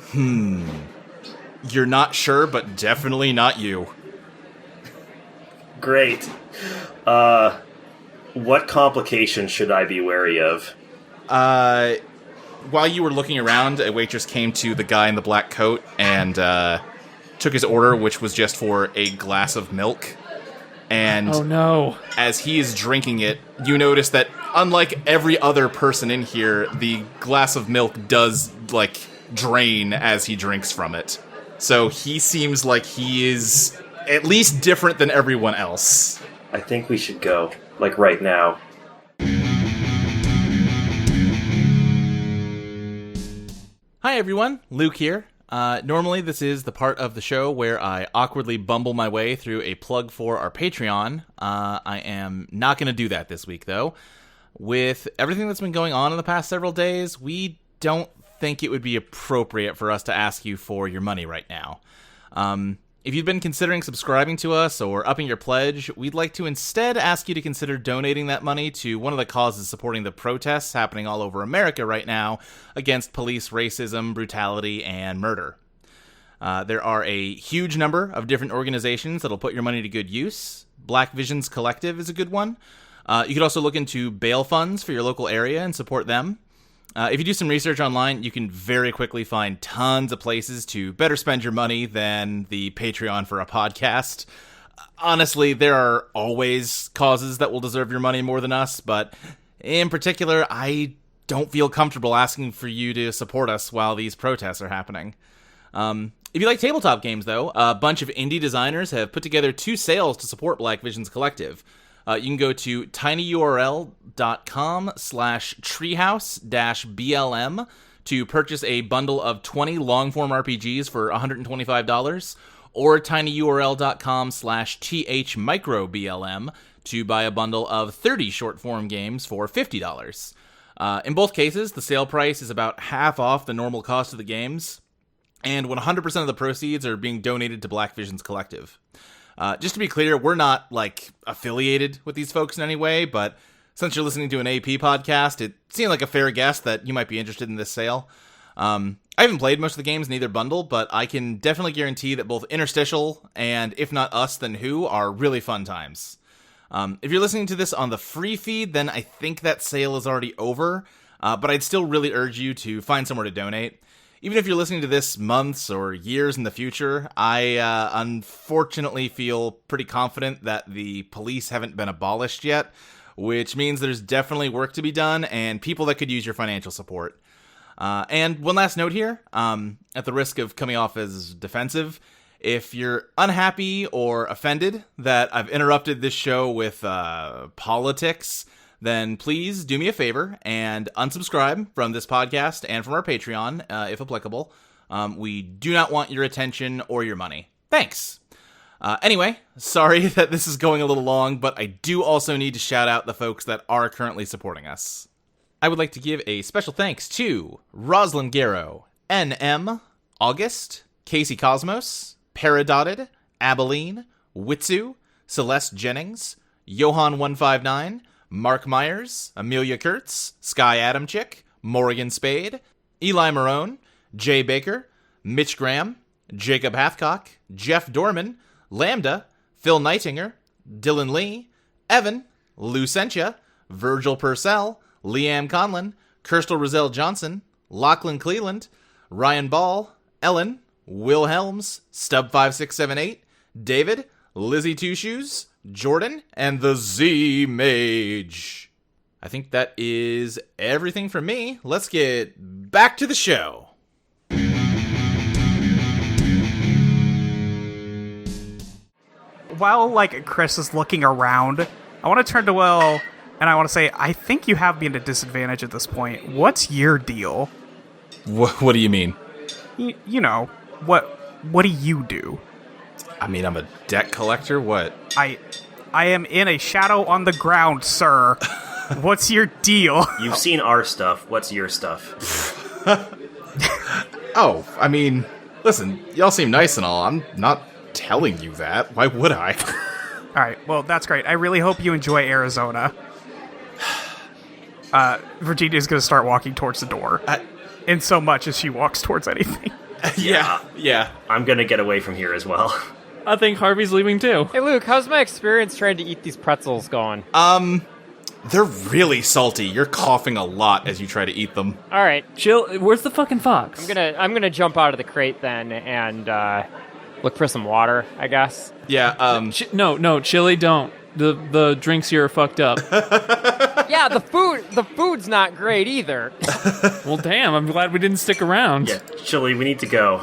not sure, but definitely not you. Great. What complications should I be wary of? While you were looking around, a waitress came to the guy in the black coat and took his order, which was just for a glass of milk. And oh no! As he is drinking it, you notice that unlike every other person in here, the glass of milk does like drain as he drinks from it. So he seems like he is at least different than everyone else. I think we should go, like right now. Hi everyone, Luke here. Normally this is the part of the show where I awkwardly bumble my way through a plug for our Patreon. I am not going to do that this week though. With everything that's been going on in the past several days, we don't think it would be appropriate for us to ask you for your money right now. If you've been considering subscribing to us or upping your pledge, we'd like to instead ask you to consider donating that money to one of the causes supporting the protests happening all over America right now against police racism, brutality, and murder. There are a huge number of different organizations that'll put your money to good use. Black Visions Collective is a good one. You could also look into bail funds for your local area and support them. If you do some research online, you can very quickly find tons of places to better spend your money than the Patreon for a podcast. Honestly, there are always causes that will deserve your money more than us, but in particular, I don't feel comfortable asking for you to support us while these protests are happening. If you like tabletop games, though, a bunch of indie designers have put together 2 sales to support Black Visions Collective. You can go to tinyurl.com/treehouse-BLM to purchase a bundle of 20 long-form RPGs for $125, or tinyurl.com/thmicroblm to buy a bundle of 30 short-form games for $50. In both cases, the sale price is about half off the normal cost of the games, and 100% of the proceeds are being donated to Black Visions Collective. Just to be clear, we're not, affiliated with these folks in any way, but since you're listening to an AP podcast, it seemed like a fair guess that you might be interested in this sale. I haven't played most of the games in either bundle, but I can definitely guarantee that both Interstitial and If Not Us, Then Who are really fun times. If you're listening to this on the free feed, then I think that sale is already over, but I'd still really urge you to find somewhere to donate. Even if you're listening to this months or years in the future, I unfortunately feel pretty confident that the police haven't been abolished yet, which means there's definitely work to be done and people that could use your financial support. And one last note here, at the risk of coming off as defensive, if you're unhappy or offended that I've interrupted this show with politics, then please do me a favor and unsubscribe from this podcast and from our Patreon, if applicable. We do not want your attention or your money. Thanks. Anyway, sorry that this is going a little long, but I do also need to shout out the folks that are currently supporting us. I would like to give a special thanks to Roslyn Garrow, NM, August, Casey Cosmos, Paradotted, Abilene, Witsu, Celeste Jennings, Johan159, Mark Myers, Amelia Kurtz, Sky Adamchick, Morgan Spade, Eli Marone, Jay Baker, Mitch Graham, Jacob Hathcock, Jeff Dorman, Lambda, Phil Nightinger, Dylan Lee, Evan, Lou Sentia, Virgil Purcell, Leanne Conlon, Kirstel Roselle Johnson, Lachlan Cleland, Ryan Ball, Ellen, Will Helms, Stub5678, David, Lizzie Two Shoes, Jordan, and the Z Mage. I think that is everything from me. Let's get back to the show. While, Chris is looking around, I want to turn to Will, and I want to say, I think you have me at a disadvantage at this point. What's your deal? What do you mean? You know, what do you do? I mean, I'm a deck collector. What? I am in a shadow on the ground, sir. What's your deal? You've seen our stuff. What's your stuff? Oh, I mean, listen, y'all seem nice and all. I'm not telling you that. Why would I? All right, well, that's great. I really hope you enjoy Arizona. Virginia's going to start walking towards the door. In so much as she walks towards anything. Yeah. I'm going to get away from here as well. I think Harvey's leaving too. Hey, Luke, how's my experience trying to eat these pretzels going? They're really salty. You're coughing a lot as you try to eat them. All right. Chill. Where's the fucking fox? I'm gonna jump out of the crate then and look for some water, I guess. Yeah, No, Chili, don't. The drinks here are fucked up. Yeah, the food's not great either. Well, damn, I'm glad we didn't stick around. Yeah, Chili, we need to go.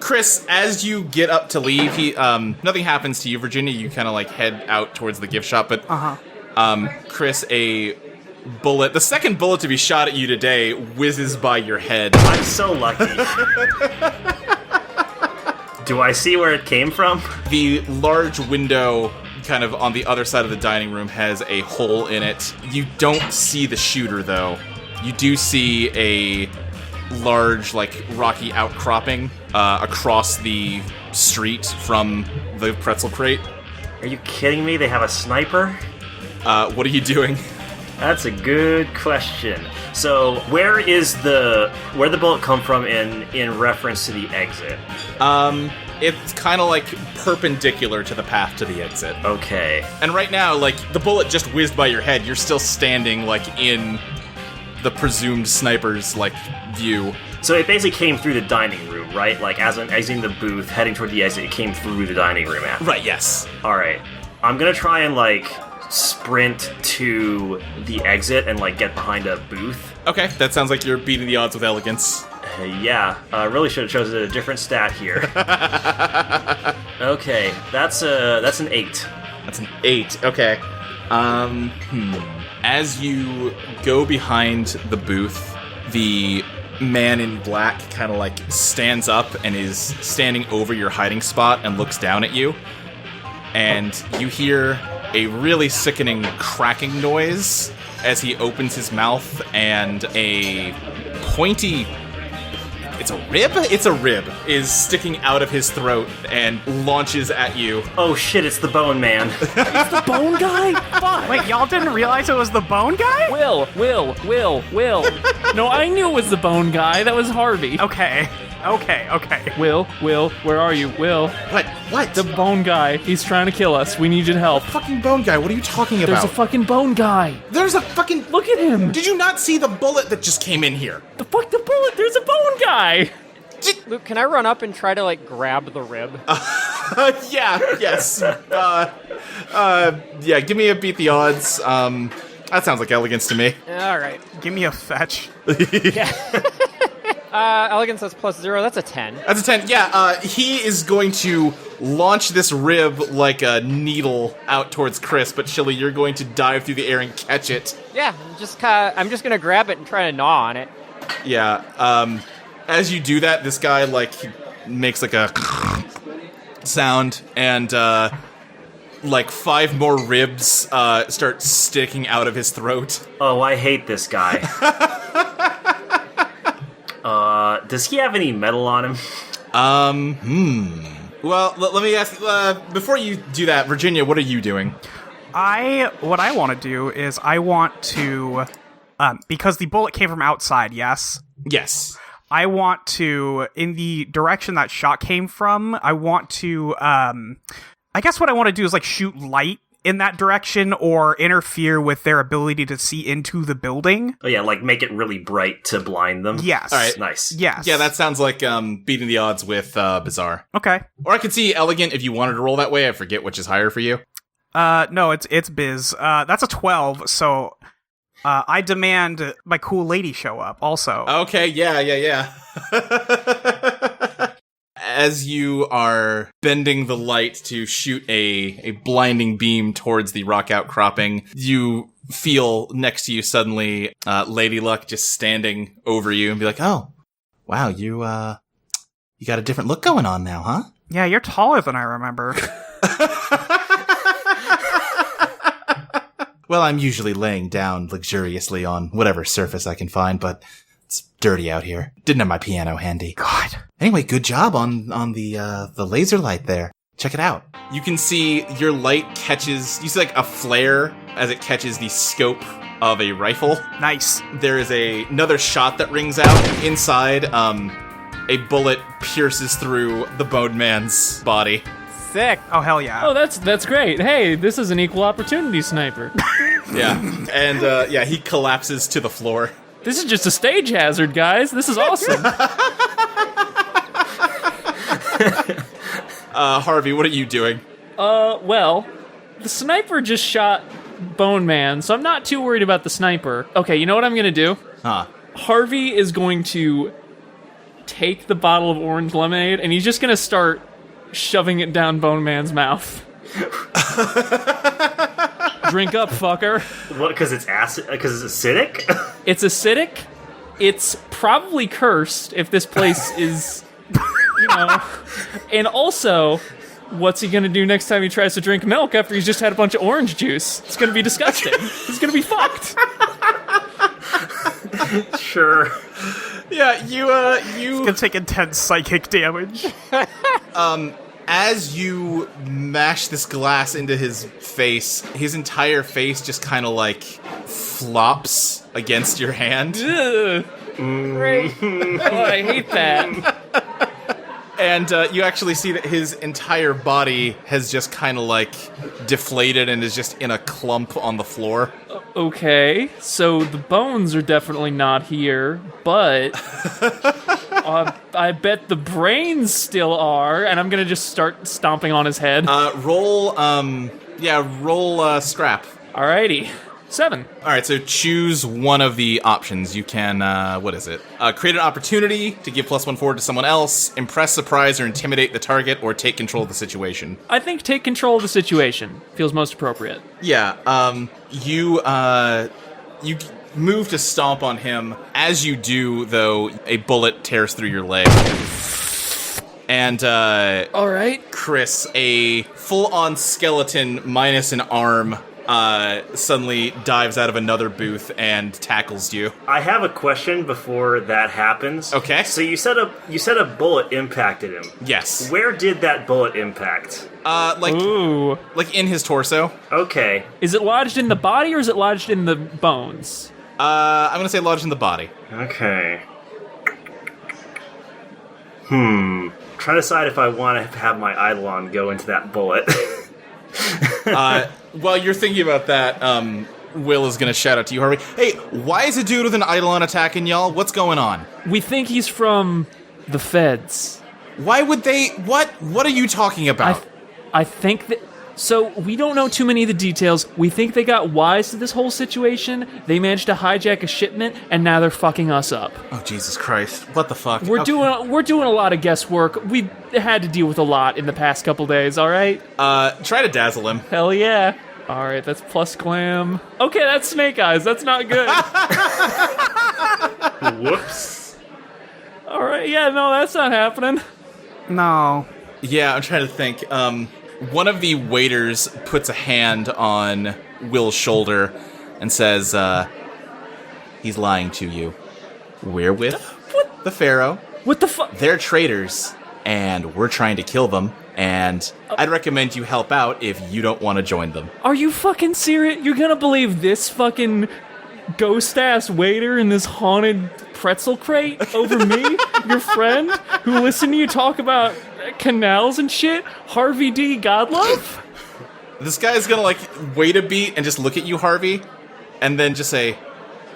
Chris, as you get up to leave, nothing happens to you, Virginia. You kind of head out towards the gift shop, but Chris, a bullet, the second bullet to be shot at you today, whizzes by your head. I'm so lucky. Do I see where it came from? The large window kind of on the other side of the dining room has a hole in it. You don't see the shooter, though. You do see a large, rocky outcropping across the street from the pretzel crate. Are you kidding me? They have a sniper? What are you doing? That's a good question. So, where the bullet come from in reference to the exit? It's kind of perpendicular to the path to the exit. Okay. And right now, the bullet just whizzed by your head. You're still standing, in the presumed sniper's, view. So it basically came through the dining room, right? As I'm exiting the booth, heading toward the exit, it came through the dining room after. Right, yes. Alright. I'm gonna try and, sprint to the exit and, get behind a booth. Okay, that sounds like you're beating the odds with elegance. Really should have chosen a different stat here. Okay, that's an 8. That's an 8, okay. As you go behind the booth, the man in black kind of stands up and is standing over your hiding spot and looks down at you. And you hear a really sickening cracking noise as he opens his mouth, and a pointy... It's a rib? It's a rib is sticking out of his throat and launches at you. Oh shit, it's the Bone Man. It's the bone guy? Fuck. Wait, y'all didn't realize it was the bone guy? Will. No, I knew it was the bone guy. That was Harvey. Okay. Will, where are you? Will. What? The bone guy. He's trying to kill us. We need you to help. Fucking bone guy, what are you talking about? There's a fucking bone guy. There's a fucking... Look at him. Did you not see the bullet that just came in here? The bullet. There's a bone guy. Luke, can I run up and try to grab the rib? Yes. Give me a beat the odds. That sounds like elegance to me. All right. Give me a fetch. Elegance has +0. That's a 10. That's a 10. Yeah, he is going to launch this rib like a needle out towards Chris, but Chili, you're going to dive through the air and catch it. Yeah, I'm just gonna grab it and try to gnaw on it. Yeah, as you do that, this guy, makes a sound, and, 5 more ribs, start sticking out of his throat. Oh, I hate this guy. Does he have any metal on him? Well, let me ask, before you do that, Virginia, what are you doing? What I want to do is I want to, because the bullet came from outside, yes? Yes. I want to, in the direction that shot came from, I want to, I guess what I want to do is shoot light in that direction or interfere with their ability to see into the building. Oh yeah, like make it really bright to blind them. Yes. All right. Nice. Yes. Yeah, that sounds like beating the odds with Bizarre. Okay. Or I could see Elegant if you wanted to roll that way. I forget which is higher for you. No, it's Biz. That's a 12, so I demand my cool lady show up also. Okay, yeah. As you are bending the light to shoot a blinding beam towards the rock outcropping, you feel next to you suddenly Lady Luck just standing over you and be like, oh, wow, you got a different look going on now, huh? Yeah, you're taller than I remember. Well, I'm usually laying down luxuriously on whatever surface I can find, but it's dirty out here. Didn't have my piano handy. God. Anyway, good job on the laser light there. Check it out. You can see your light catches, you see like a flare as it catches the scope of a rifle. Nice. There is another shot that rings out. Inside, a bullet pierces through the bone man's body. Sick. Oh, hell yeah. Oh, that's great. Hey, this is an equal opportunity sniper. Yeah. And, he collapses to the floor. This is just a stage hazard, guys. This is awesome. Harvey, what are you doing? Well, the sniper just shot Bone Man, so I'm not too worried about the sniper. Okay, you know what I'm gonna do? Huh. Harvey is going to take the bottle of orange lemonade, and he's just gonna start shoving it down Bone Man's mouth. Drink up, fucker. What? Because it's acid? Because it's acidic? It's acidic. It's probably cursed if this place is, And also, what's he gonna do next time he tries to drink milk after he's just had a bunch of orange juice? It's gonna be disgusting. He's gonna be fucked. Sure. Yeah, you It's gonna take intense psychic damage. As you mash this glass into his face, his entire face just kind of like flops against your hand. Ugh. Great. Oh, I hate that. And you actually see that his entire body has just kind of like deflated and is just in a clump on the floor. Okay, so the bones are definitely not here, but I bet the brains still are, and I'm gonna just start stomping on his head. Roll scrap. Alrighty. 7. Alright, so choose one of the options. You can, what is it? Create an opportunity to give +1 forward to someone else, impress, surprise, or intimidate the target, or take control of the situation. I think take control of the situation feels most appropriate. Yeah, you move to stomp on him. As you do, though, a bullet tears through your leg. And, Alright. Chris, a full-on skeleton minus an arm, suddenly dives out of another booth and tackles you. I have a question before that happens. Okay. So you said a bullet impacted him. Yes. Where did that bullet impact? Ooh. Like in his torso. Okay. Is it lodged in the body or is it lodged in the bones? I'm gonna say lodged in the body. Okay. Trying to decide if I want to have my Eidolon go into that bullet. While you're thinking about that, Will is gonna shout out to you, Harvey. Hey, why is a dude with an Eidolon attacking y'all? What's going on? We think he's from the feds. Why would they? What are you talking about? I think that... So, we don't know too many of the details. We think they got wise to this whole situation. They managed to hijack a shipment, and now they're fucking us up. Oh, Jesus Christ. What the fuck? We're doing a lot of guesswork. We had to deal with a lot in the past couple days, alright? Try to dazzle him. Hell yeah. Alright, that's plus glam. Okay, that's Snake Eyes. That's not good. Whoops. Alright, yeah, no, that's not happening. No. Yeah, I'm trying to think. One of the waiters puts a hand on Will's shoulder and says, he's lying to you. We're with the Pharaoh. What the fuck? They're traitors, and we're trying to kill them, and I'd recommend you help out if you don't want to join them. Are you fucking serious? You're gonna believe this fucking ghost-ass waiter in this haunted pretzel crate over me, your friend, who listened to you talk about canals and shit? Harvey D. Godlove? This guy's gonna, like, wait a beat and just look at you, Harvey, and then just say,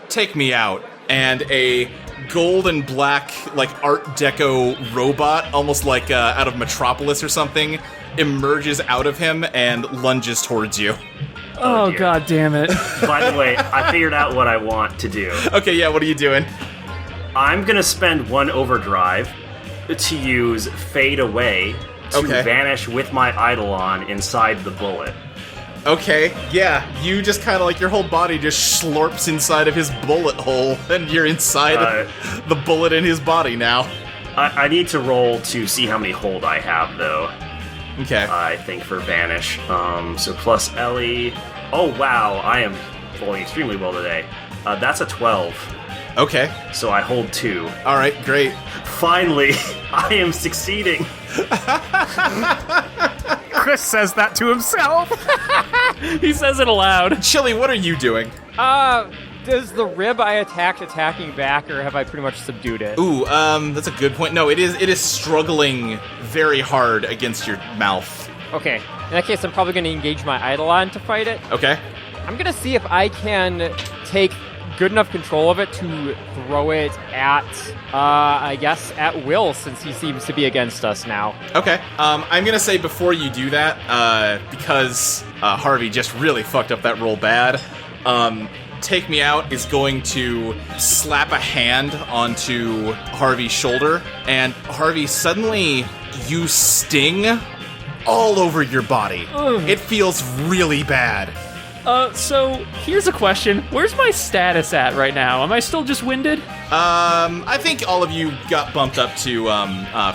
"Take me out." And a gold and black, like, Art Deco robot, almost like out of Metropolis or something, emerges out of him and lunges towards you. Oh god damn it. By the way, I figured out what I want to do. Okay, yeah, what are you doing? I'm gonna spend 1 overdrive to use Fade Away to vanish with my Eidolon inside the bullet. Okay, yeah, you just kind of like your whole body just slurps inside of his bullet hole, and you're inside the bullet in his body now. I need to roll to see how many hold I have, though. Okay. I think for vanish. So plus Ellie. Oh wow, I am rolling extremely well today. That's a 12. Okay. So I hold 2. All right, great. Finally, I am succeeding. Chris says that to himself. He says it aloud. Chili, what are you doing? Does the rib I attacked attacking back, or have I pretty much subdued it? Ooh, that's a good point. No, it is struggling very hard against your mouth. Okay. In that case, I'm probably going to engage my Eidolon to fight it. Okay. I'm going to see if I can take good enough control of it to throw it at, I guess, at will, since he seems to be against us now. Okay. I'm gonna say before you do that, because Harvey just really fucked up that roll bad, Take Me Out is going to slap a hand onto Harvey's shoulder, and Harvey, suddenly you sting all over your body. Ugh. It feels really bad. So here's a question. Where's my status at right now? Am I still just winded? I think all of you got bumped up to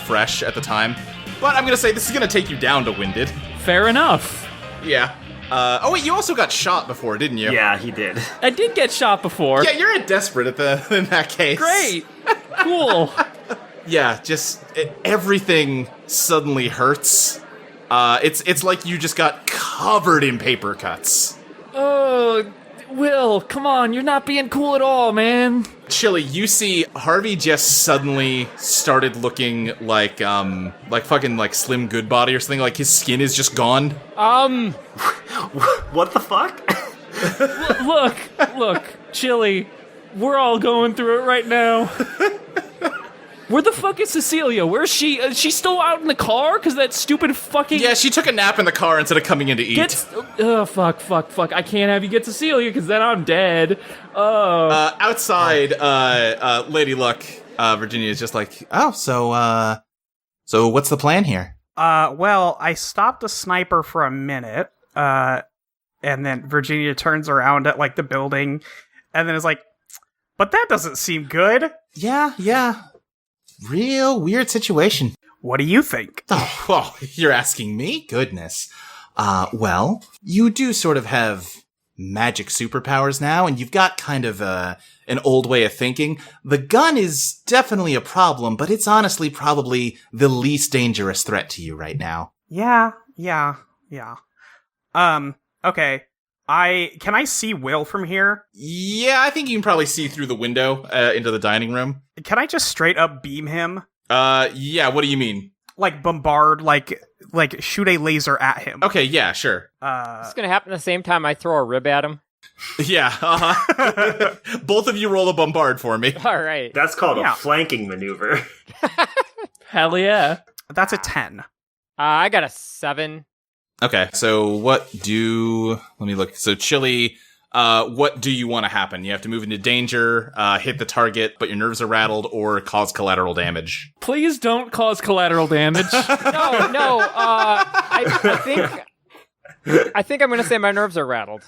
fresh at the time, but I'm gonna say this is gonna take you down to winded. Fair enough. Yeah. Oh wait, you also got shot before, didn't you? Yeah, he did. I did get shot before. Yeah, you're a desperate in that case. Great. Cool. Yeah, just everything suddenly hurts. It's like you just got covered in paper cuts. Oh, Will, come on, you're not being cool at all, man. Chili, you see Harvey just suddenly started looking like fucking like Slim Goodbody or something, like his skin is just gone. What the fuck? Look, Chili, we're all going through it right now. Where the fuck is Cecilia? Where's she? Is she still out in the car? Because that stupid fucking... Yeah, she took a nap in the car instead of coming in to eat. Fuck. I can't have you get Cecilia, because then I'm dead. Outside, Lady Luck, Virginia is just like, oh, so what's the plan here? Well, I stopped a sniper for a minute, and then Virginia turns around at, like, the building, and then is like, but that doesn't seem good. Yeah. Real weird situation. What do you think? Oh, well, you're asking me? Goodness. Well, you do sort of have magic superpowers now, and you've got kind of an old way of thinking. The gun is definitely a problem, but it's honestly probably the least dangerous threat to you right now. Yeah. Okay. Can I see Will from here? Yeah, I think you can probably see through the window into the dining room. Can I just straight up beam him? Yeah, what do you mean? Like bombard, like shoot a laser at him. Okay, yeah, sure. It's gonna happen the same time I throw a rib at him. Yeah, Both of you roll a bombard for me. All right. That's called a flanking maneuver. Hell yeah. That's a 10. I got a 7. Okay, so let me look. So Chili, what do you want to happen? You have to move into danger, hit the target, but your nerves are rattled, or cause collateral damage. Please don't cause collateral damage. No. I think I'm going to say my nerves are rattled.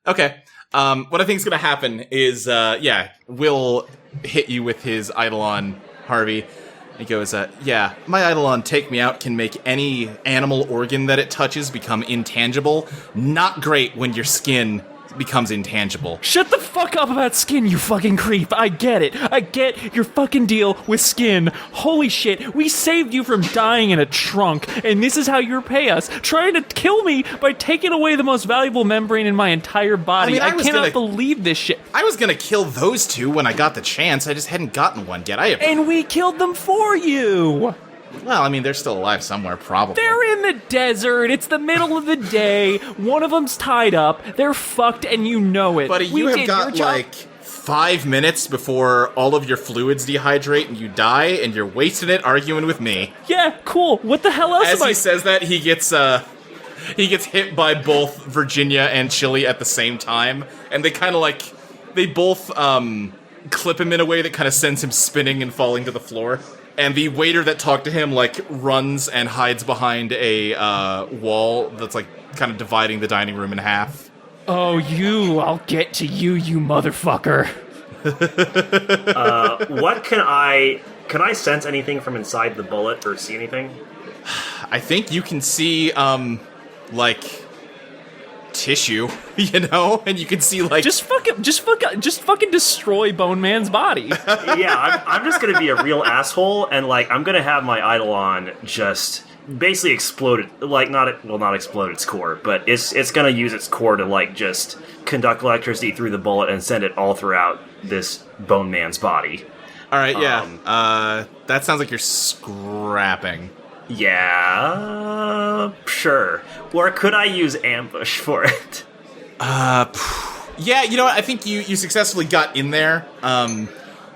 Okay. What I think is going to happen is, Will hit you with his Eidolon, Harvey. He goes, my Eidolon Take Me Out can make any animal organ that it touches become intangible. Not great when your skin becomes intangible. Shut the fuck up about skin, you fucking creep. I get it. I get your fucking deal with skin. Holy shit, we saved you from dying in a trunk, and this is how you repay us, trying to kill me by taking away the most valuable membrane in my entire body. I cannot believe this shit. I was gonna kill those two when I got the chance. I just hadn't gotten one yet. And we killed them for you. Well, I mean, they're still alive somewhere, probably. They're in the desert. It's the middle of the day. One of them's tied up. They're fucked, and you know it. Buddy, you have got, like, 5 minutes before all of your fluids dehydrate and you die, and you're wasting it arguing with me. Yeah, cool. What the hell else As am he says that, he gets hit by both Virginia and Chili at the same time, and they kind of, like, they both, clip him in a way that kind of sends him spinning and falling to the floor. And the waiter that talked to him, like, runs and hides behind a wall that's, like, kind of dividing the dining room in half. Oh, I'll get to you, you motherfucker. What can I sense anything from inside the bullet or see anything? I think you can see, like, tissue, you know? And you can see, like... Just fucking destroy Bone Man's body. Yeah, I'm just gonna be a real asshole, and, like, I'm gonna have my Eidolon just basically explode, like, not explode its core, but it's gonna use its core to, like, just conduct electricity through the bullet and send it all throughout this Bone Man's body. Alright, yeah. That sounds like you're scrapping. Yeah, sure. Or could I use ambush for it? Yeah, you know what? I think you successfully got in there.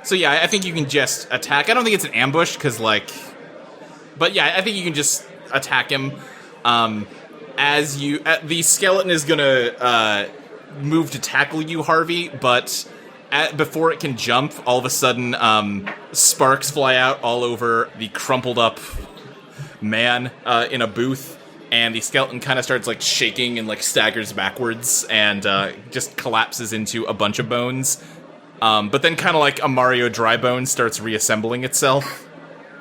So yeah, I think you can just attack. I don't think it's an ambush, because, like... But yeah, I think you can just attack him. The skeleton is gonna move to tackle you, Harvey, but before it can jump, all of a sudden, sparks fly out all over the crumpled up man in a booth, and the skeleton kind of starts, like, shaking and, like, staggers backwards and just collapses into a bunch of bones. But then kind of like a Mario dry bone starts reassembling itself.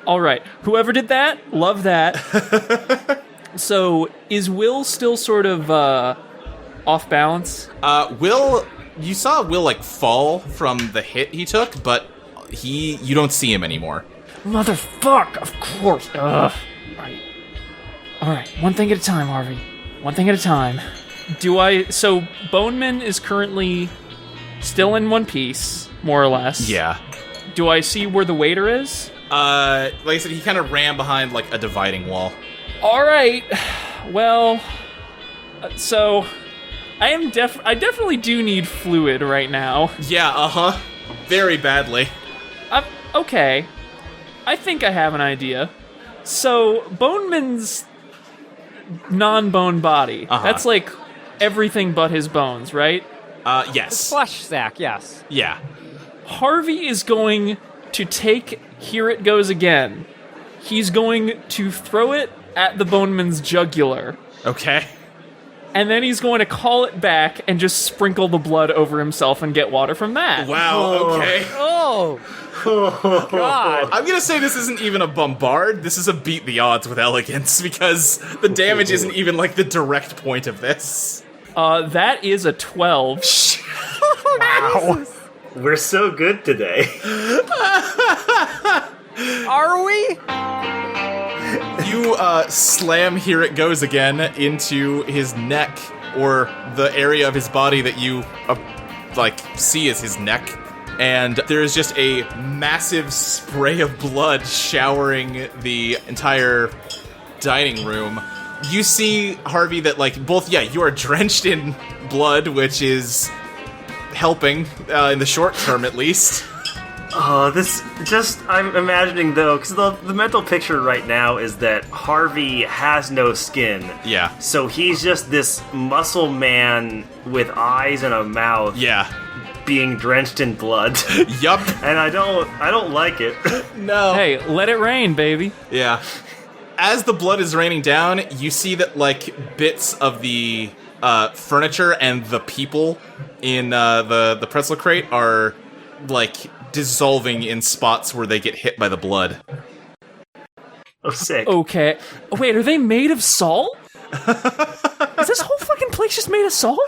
All right, whoever did that, love that. So, is Will still sort of off balance? You saw Will, like, fall from the hit he took, but you don't see him anymore. Motherfuck, of course. Ugh. All right, one thing at a time, Harvey. One thing at a time. So Boneman is currently still in one piece, more or less. Yeah. Do I see where the waiter is? Like I said, he kind of ran behind, like, a dividing wall. All right. Well, so I definitely do need fluid right now. Yeah, very badly. Okay. I think I have an idea. So, Boneman's non-bone body. That's like everything but his bones, right? Yes. Flesh sack, yes. Yeah. Harvey is going to take Here It Goes Again. He's going to throw it at the Boneman's jugular. Okay. And then he's going to call it back and just sprinkle the blood over himself and get water from that. Wow, okay. Oh! God. I'm gonna say this isn't even a bombard, this is a beat the odds with elegance, because the damage isn't even, like, the direct point of this. That is a 12. Wow. We're so good today. Are we? You, slam Here It Goes Again into his neck, or the area of his body that you, see as his neck. And there is just a massive spray of blood showering the entire dining room. You see, Harvey, that, like, you are drenched in blood, which is helping, in the short term at least. I'm imagining, though, because the mental picture right now is that Harvey has no skin. Yeah. So he's just this muscle man with eyes and a mouth. Yeah. Being drenched in blood. Yup. And I don't like it. No. Hey, let it rain, baby. Yeah. As the blood is raining down, you see that, like, bits of the furniture and the people in the pretzel crate are, like, dissolving in spots where they get hit by the blood. Oh, sick. Okay. Wait, are they made of salt? Is this whole fucking place just made of salt?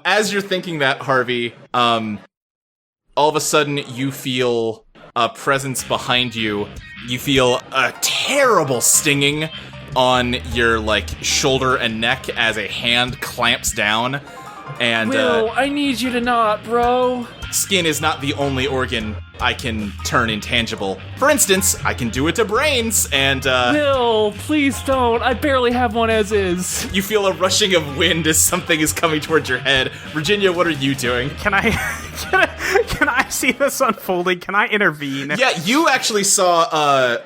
As you're thinking that, Harvey, all of a sudden you feel a presence behind you. You feel a terrible stinging on your, like, shoulder and neck as a hand clamps down. And Will, I need you to not, bro. skin is not the only organ I can turn intangible. For instance, I can do it to brains, and Will, please don't. I barely have one as is. you feel a rushing of wind as something is coming towards your head. Virginia, what are you doing? Can I can I see this unfolding? Can I intervene? Yeah, you actually saw,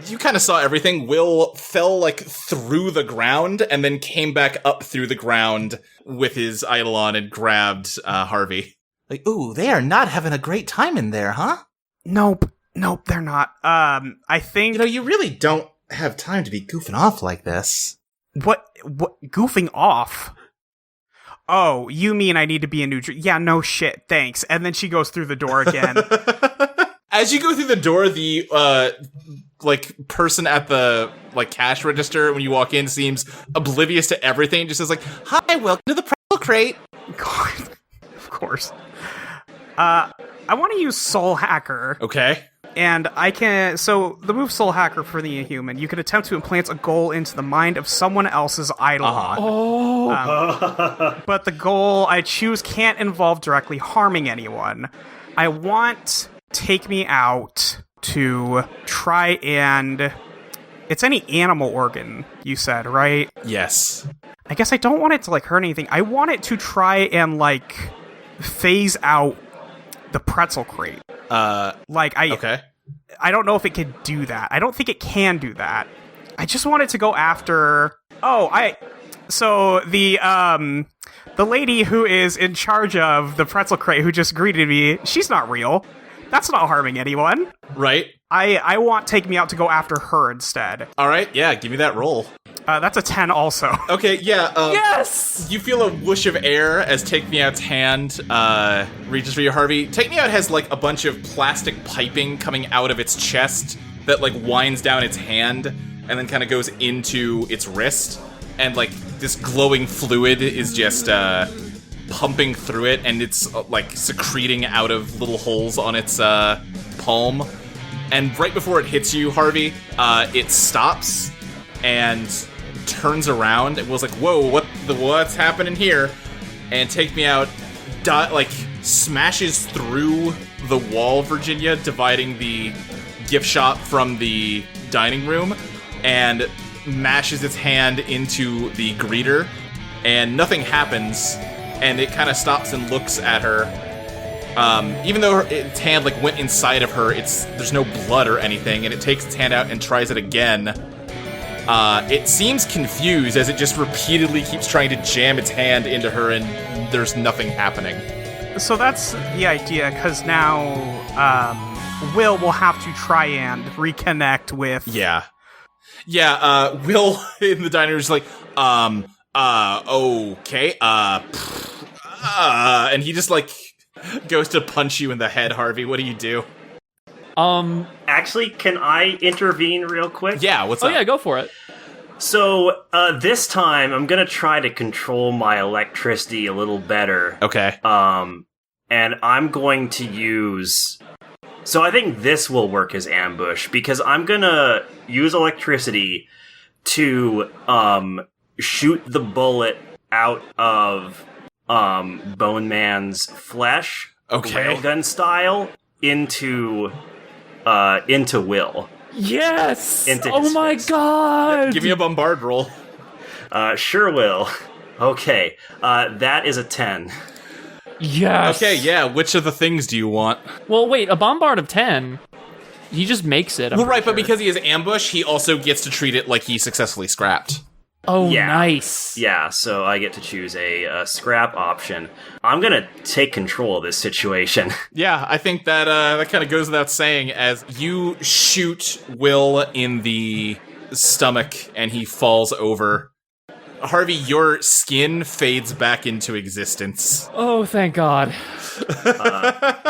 you kind of saw everything. Will fell, like, through the ground, and then came back up through the ground with his Eidolon and grabbed Harvey. Like, ooh, they are not having a great time in there, huh? Nope, they're not. I think... You know, you really don't have time to be goofing off like this. What, goofing off? Oh, you mean I need to be in New Jersey? Yeah, no shit, thanks. And then she goes through the door again. As you go through the door, the, person at the, cash register when you walk in seems oblivious to everything. Just says, hi, welcome to the pretzel crate. God, of course. I want to use Soul Hacker. Okay. And I can... So, the move Soul Hacker for the Inhuman, you can attempt to implant a goal into the mind of someone else's Eidolon. Oh. But the goal I choose can't involve directly harming anyone. I want Take Me Out to try and... It's any animal organ, you said, right? Yes. I guess I don't want it to, hurt anything. I want it to try and, phase out the pretzel crate. Okay. I don't know if it could do that. I don't think it can do that. I just want it to go after... So, the lady who is in charge of the pretzel crate who just greeted me, she's not real. That's not harming anyone. Right. I want Take Me Out to go after her instead. All right, yeah, give me that roll. That's a 10 also. Okay, yeah. Yes! You feel a whoosh of air as Take Me Out's hand reaches for you, Harvey. Take Me Out has, a bunch of plastic piping coming out of its chest that, winds down its hand and then kind of goes into its wrist. And, this glowing fluid is just, pumping through it, and it's, secreting out of little holes on its, palm. And right before it hits you, Harvey, it stops and turns around and was like, whoa, what's happening here? And Take Me Out, smashes through the wall, Virginia, dividing the gift shop from the dining room, and mashes its hand into the greeter, and nothing happens, and it kind of stops and looks at her. Even though its hand went inside of her, there's no blood or anything, and it takes its hand out and tries it again. It seems confused as it just repeatedly keeps trying to jam its hand into her, and there's nothing happening. So that's the idea, because now Will have to try and reconnect with... Yeah. Will in the dining room is okay, and he just, goes to punch you in the head, Harvey. What do you do? Actually, can I intervene real quick? Yeah, what's up? Oh, yeah, go for it. So, this time, I'm gonna try to control my electricity a little better. Okay. And I'm going to use... So I think this will work as ambush, because I'm gonna use electricity to, shoot the bullet out of, Bone Man's flesh, okay, railgun style, into Will. Yes! Into oh his my face. god! Give me a bombard roll. Sure will. Okay, that is a 10. Yes! Okay, yeah, which of the things do you want? Well, wait, a bombard of 10... He just makes it. Well, right, but because he has ambush, he also gets to treat it like he successfully scrapped. Oh, Yeah. nice. Yeah, so I get to choose a scrap option. I'm gonna take control of this situation. Yeah, I think that that kind of goes without saying, as you shoot Will in the stomach and he falls over. Harvey, your skin fades back into existence. Oh, thank God.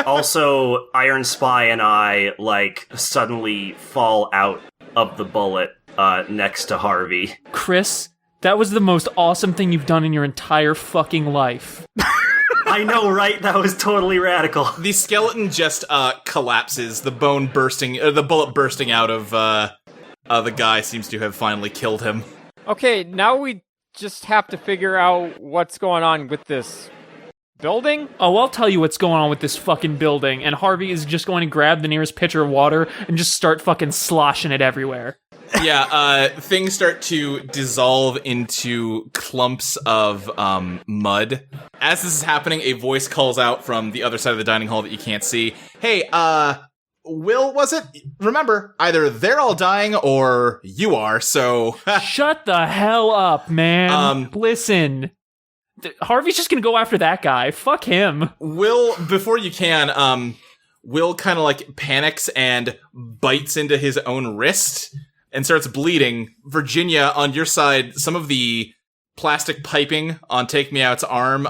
Also, Iron Spy and I, suddenly fall out of the bullet next to Harvey. Chris, that was the most awesome thing you've done in your entire fucking life. I know, right? That was totally radical. The skeleton just collapses, the bullet bursting out of the guy seems to have finally killed him. Okay, now we just have to figure out what's going on with this building? Oh, I'll tell you what's going on with this fucking building. And Harvey is just going to grab the nearest pitcher of water and just start fucking sloshing it everywhere. Yeah, things start to dissolve into clumps of mud. As this is happening, a voice calls out from the other side of the dining hall that you can't see. Hey, Will, was it? Remember, either they're all dying or you are, so... Shut the hell up, man. Listen. Harvey's just gonna go after that guy. Fuck him. Will, before you can, Will kind of like panics and bites into his own wrist and starts bleeding. Virginia, on your side, some of the plastic piping on Take Me Out's arm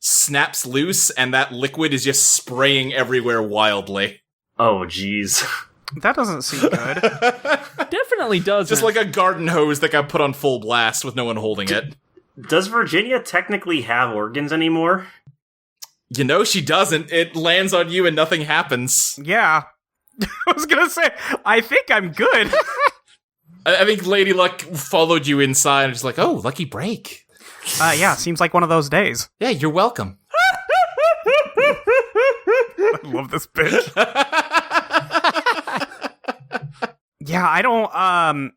snaps loose, and that liquid is just spraying everywhere wildly. Oh, jeez. That doesn't seem good. Definitely doesn't. Just like a garden hose that got put on full blast with no one holding it. Does Virginia technically have organs anymore? You know she doesn't. It lands on you and nothing happens. Yeah. I was gonna say, I think I'm good. I think Lady Luck followed you inside and just like, oh, lucky break. Yeah, seems like one of those days. Yeah, you're welcome. I love this bitch. Yeah, I don't,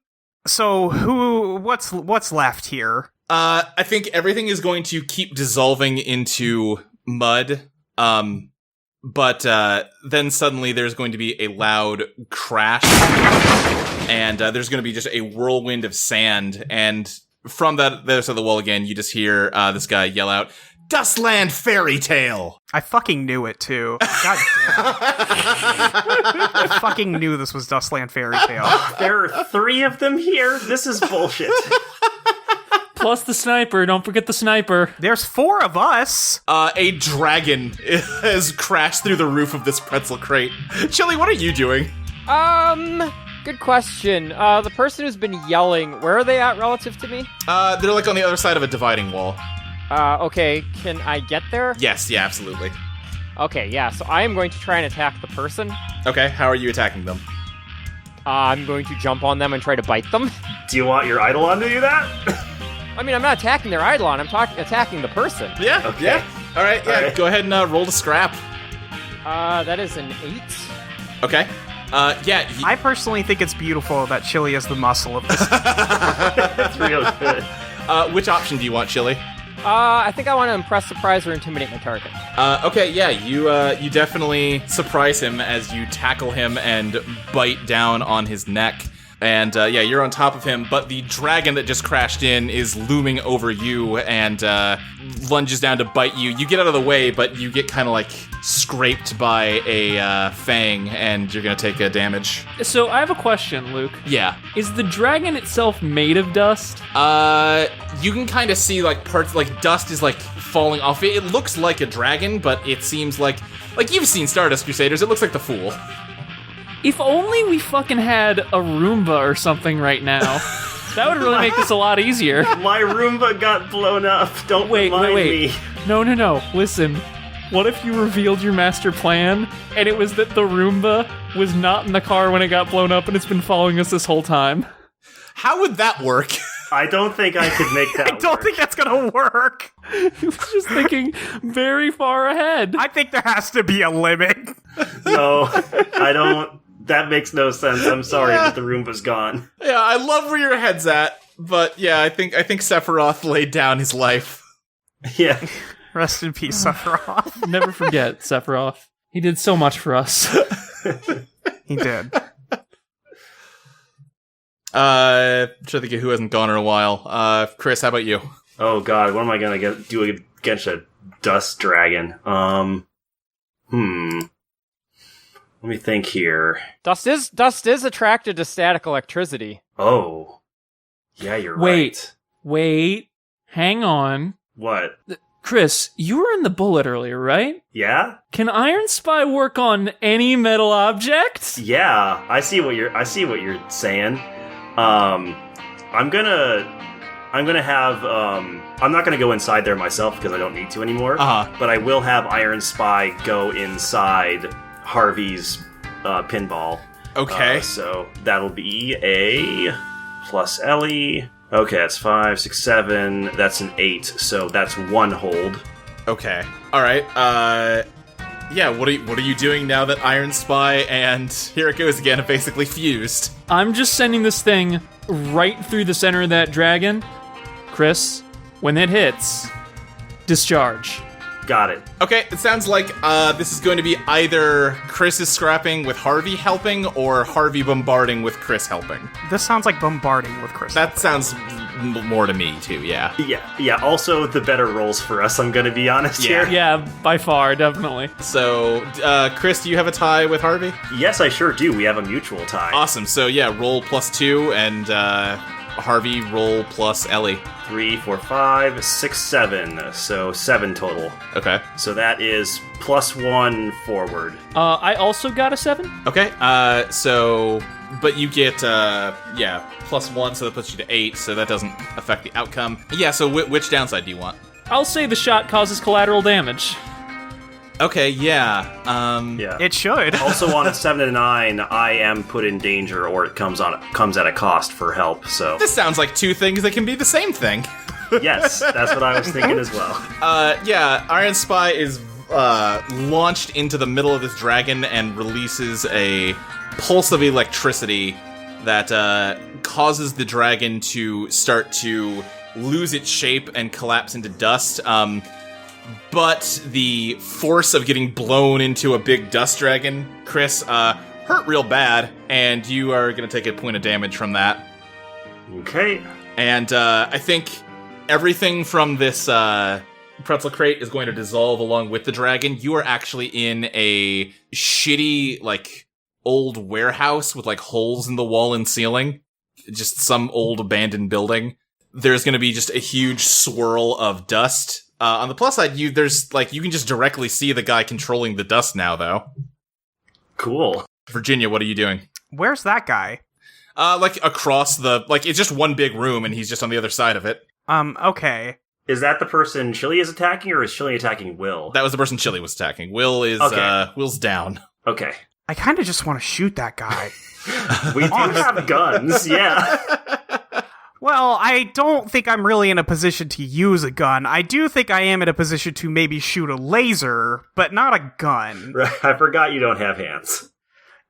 so what's left here? I think everything is going to keep dissolving into mud, but then suddenly there's going to be a loud crash, and there's going to be just a whirlwind of sand, and from that other side of the wall again, you just hear this guy yell out, Dustland Fairytale! I fucking knew it, too. God damn it. I fucking knew this was Dustland Fairytale. There are 3 of them here? This is bullshit. Plus the sniper. Don't forget the sniper. There's 4 of us. A dragon has crashed through the roof of this pretzel crate. Chili, what are you doing? Good question. The person who's been yelling, where are they at relative to me? They're like on the other side of a dividing wall. Okay, can I get there? Yes, yeah, absolutely. Okay, yeah, so I am going to try and attack the person. Okay, how are you attacking them? I'm going to jump on them and try to bite them. Do you want your Eidolon to do that? I mean, I'm not attacking their Eidolon, I'm attacking the person. Yeah, Okay. yeah. All right, yeah, All right. go ahead and roll to scrap. That is an 8. Okay. Yeah. I personally think it's beautiful that Chili is the muscle of this. It's real good. Which option do you want, Chili? I think I want to impress, surprise, or intimidate my target. Okay, yeah, you definitely surprise him as you tackle him and bite down on his neck. And, yeah, you're on top of him, but the dragon that just crashed in is looming over you and, lunges down to bite you. You get out of the way, but you get kind of, like, scraped by a, fang, and you're gonna take a damage. So I have a question, Luke. Yeah. Is the dragon itself made of dust? You can kind of see, like, parts, like, dust is, like, falling off. It looks like a dragon, but it seems like you've seen Stardust Crusaders, it looks like the Fool. If only we fucking had a Roomba or something right now. That would really make this a lot easier. My Roomba got blown up. Don't Wait. remind me. No. Listen. What if you revealed your master plan, and it was that the Roomba was not in the car when it got blown up, and it's been following us this whole time? How would that work? I don't think I could make that I don't think that's gonna work. I was just thinking very far ahead. I think there has to be a limit. No, I don't. That makes no sense. I'm sorry, but the Roomba's gone. Yeah, I love where your head's at, but yeah, I think Sephiroth laid down his life. Yeah. Rest in peace, Sephiroth. Never forget, Sephiroth. He did so much for us. He did. Trying to think of who hasn't gone in a while. Chris, how about you? Oh god, what am I gonna do against a dust dragon? Let me think here. Dust is attracted to static electricity. Oh. Yeah, you're right. Wait. Hang on. What? Chris, you were in the bullet earlier, right? Yeah? Can Iron Spy work on any metal object? Yeah, I see what you're saying. I'm gonna have I'm not gonna go inside there myself because I don't need to anymore. But I will have Iron Spy go inside Harvey's pinball. Okay. So that'll be a plus Ellie. Okay, that's 5, 6, 7. That's an 8. So that's 1 hold. Okay. All right. Yeah. What are you doing now that Iron Spy and here it goes again, basically fused? I'm just sending this thing right through the center of that dragon. Chris, when it hits, discharge. Got it. Okay, it sounds like this is going to be either Chris is scrapping with Harvey helping, or Harvey bombarding with Chris helping. This sounds like bombarding with Chris. That sounds more to me, too, yeah. Yeah, also the better rolls for us, I'm gonna be honest Yeah. here. Yeah, by far, definitely. So, Chris, do you have a tie with Harvey? Yes, I sure do. We have a mutual tie. Awesome, so yeah, roll +2, and Harvey roll plus Ellie. 3, 4, 5, 6, 7. So 7 total. Okay. So that is +1 forward. I also got a 7. Okay, but you get, +1, so that puts you to 8, so that doesn't affect the outcome. Yeah, so which downside do you want? I'll say the shot causes collateral damage. Okay, yeah, Yeah. It should. Also on a 7 and 9, I am put in danger, or it comes at a cost for help. So this sounds like two things that can be the same thing. yes, that's what I was thinking as well. Yeah, Iron Spy is launched into the middle of this dragon and releases a pulse of electricity that causes the dragon to start to lose its shape and collapse into dust. But the force of getting blown into a big dust dragon, Chris, hurt real bad, and you are going to take a point of damage from that. Okay. And I think everything from this pretzel crate is going to dissolve along with the dragon. You are actually in a shitty, old warehouse with, holes in the wall and ceiling. Just some old abandoned building. There's going to be just a huge swirl of dust. On the plus side, you can just directly see the guy controlling the dust now, though. Cool. Virginia, what are you doing? Where's that guy? Across it's just one big room, and he's just on the other side of it. Okay. Is that the person Chili is attacking, or is Chili attacking Will? That was the person Chili was attacking. Will is, Okay. Will's down. Okay. I kind of just want to shoot that guy. We do have guns, yeah. Well, I don't think I'm really in a position to use a gun. I do think I am in a position to maybe shoot a laser, but not a gun. Right, I forgot you don't have hands.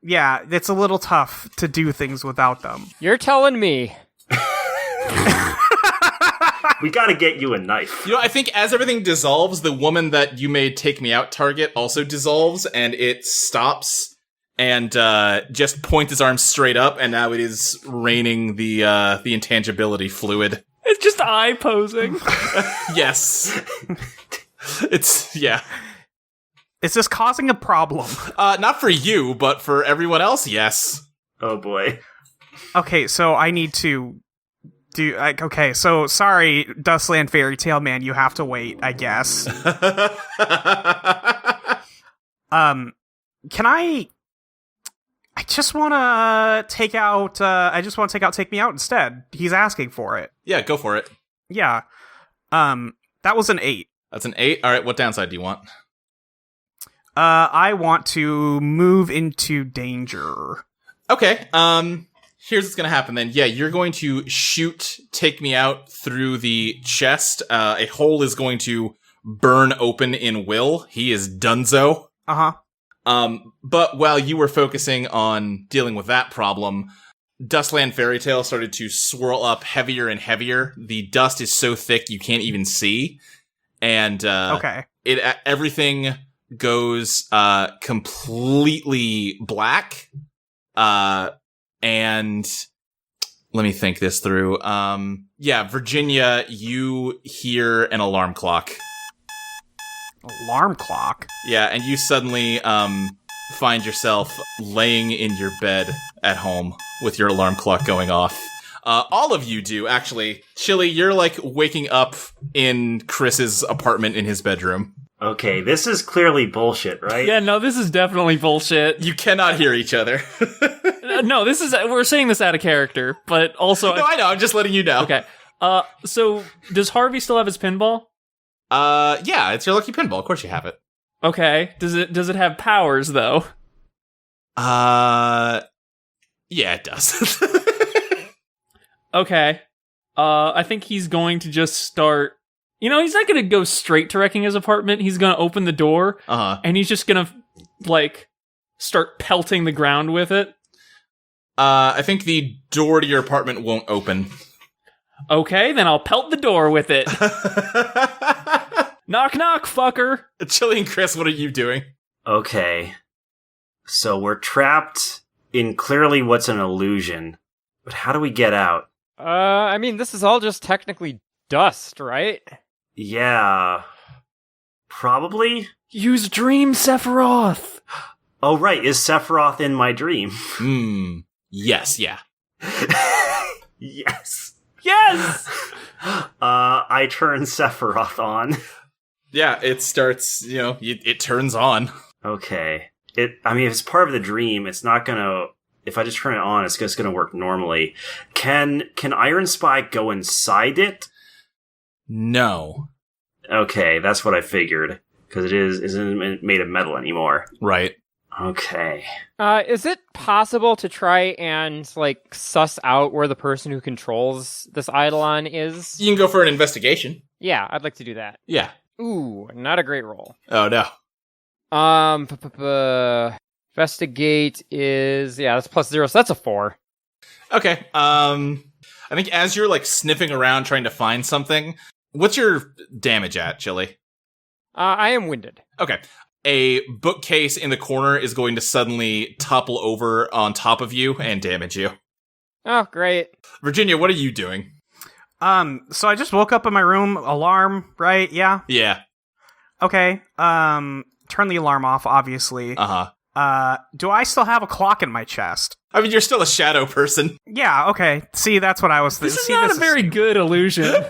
Yeah, it's a little tough to do things without them. You're telling me. We gotta get you a knife. I think as everything dissolves, the woman that you made take me out target also dissolves, and it stops and just points his arms straight up, and now it is raining the intangibility fluid. It's just eye posing. Yes. Yeah. Is this causing a problem? Not for you, but for everyone else, yes. Oh boy. Okay, so I need to do... okay, so sorry, Dustland Fairytale Man, you have to wait, I guess. Can I just want to take out... Take Me Out instead. He's asking for it. Yeah, go for it. Yeah. That was an 8. That's an 8. All right, what downside do you want? I want to move into danger. Okay, here's what's gonna happen then. Yeah, you're going to shoot Take Me Out through the chest. A hole is going to burn open in Will. He is donezo. Uh-huh. But while you were focusing on dealing with that problem, Dustland Fairytale started to swirl up heavier and heavier. The dust is so thick you can't even see. And, okay. Everything goes, completely black. And let me think this through. Virginia, you hear an alarm clock. Alarm clock? Yeah, and you suddenly, find yourself laying in your bed at home with your alarm clock going off. All of you do, actually. Chili, you're, waking up in Chris's apartment in his bedroom. Okay, this is clearly bullshit, right? Yeah, no, this is definitely bullshit. You cannot hear each other. No, we're saying this out of character, but also... No, I know, I'm just letting you know. Okay. So, does Harvey still have his pinball? Yeah, it's your lucky pinball. Of course you have it. Okay. Does it have powers, though? Yeah, it does. Okay. I think he's going to just start You know, he's not going to go straight to wrecking his apartment. He's going to open the door, and he's just going to, like, start pelting the ground with it. I think the door to your apartment won't open. Okay, then I'll pelt the door with it. Knock, knock, fucker. Chili and Chris, what are you doing? Okay. So we're trapped in clearly what's an illusion. But how do we get out? I mean, this is all just technically dust, right? Yeah. Probably? Use Dream Sephiroth. Oh, right. Is Sephiroth in my dream? Yes, yeah. Yes. Yes! I turn Sephiroth on. Yeah, it starts, it turns on. Okay. If it's part of the dream, it's not gonna... If I just turn it on, it's just gonna work normally. Can Iron Spike go inside it? No. Okay, that's what I figured. Because it isn't made of metal anymore. Right. Okay. Is it possible to try and, like, suss out where the person who controls this Eidolon is? You can go for an investigation. Yeah, I'd like to do that. Yeah. Ooh, not a great roll. Oh, no. Investigate is... Yeah, that's +0, so that's a 4. Okay. I think as you're, like, sniffing around trying to find something, what's your damage at, Chili? I am winded. Okay. A bookcase in the corner is going to suddenly topple over on top of you and damage you. Oh, great. Virginia, what are you doing? So I just woke up in my room, alarm, right? Yeah? Yeah. Okay, turn the alarm off, obviously. Uh-huh. Do I still have a clock in my chest? I mean, you're still a shadow person. Yeah, okay. See, that's what I was thinking. This is not a very good illusion.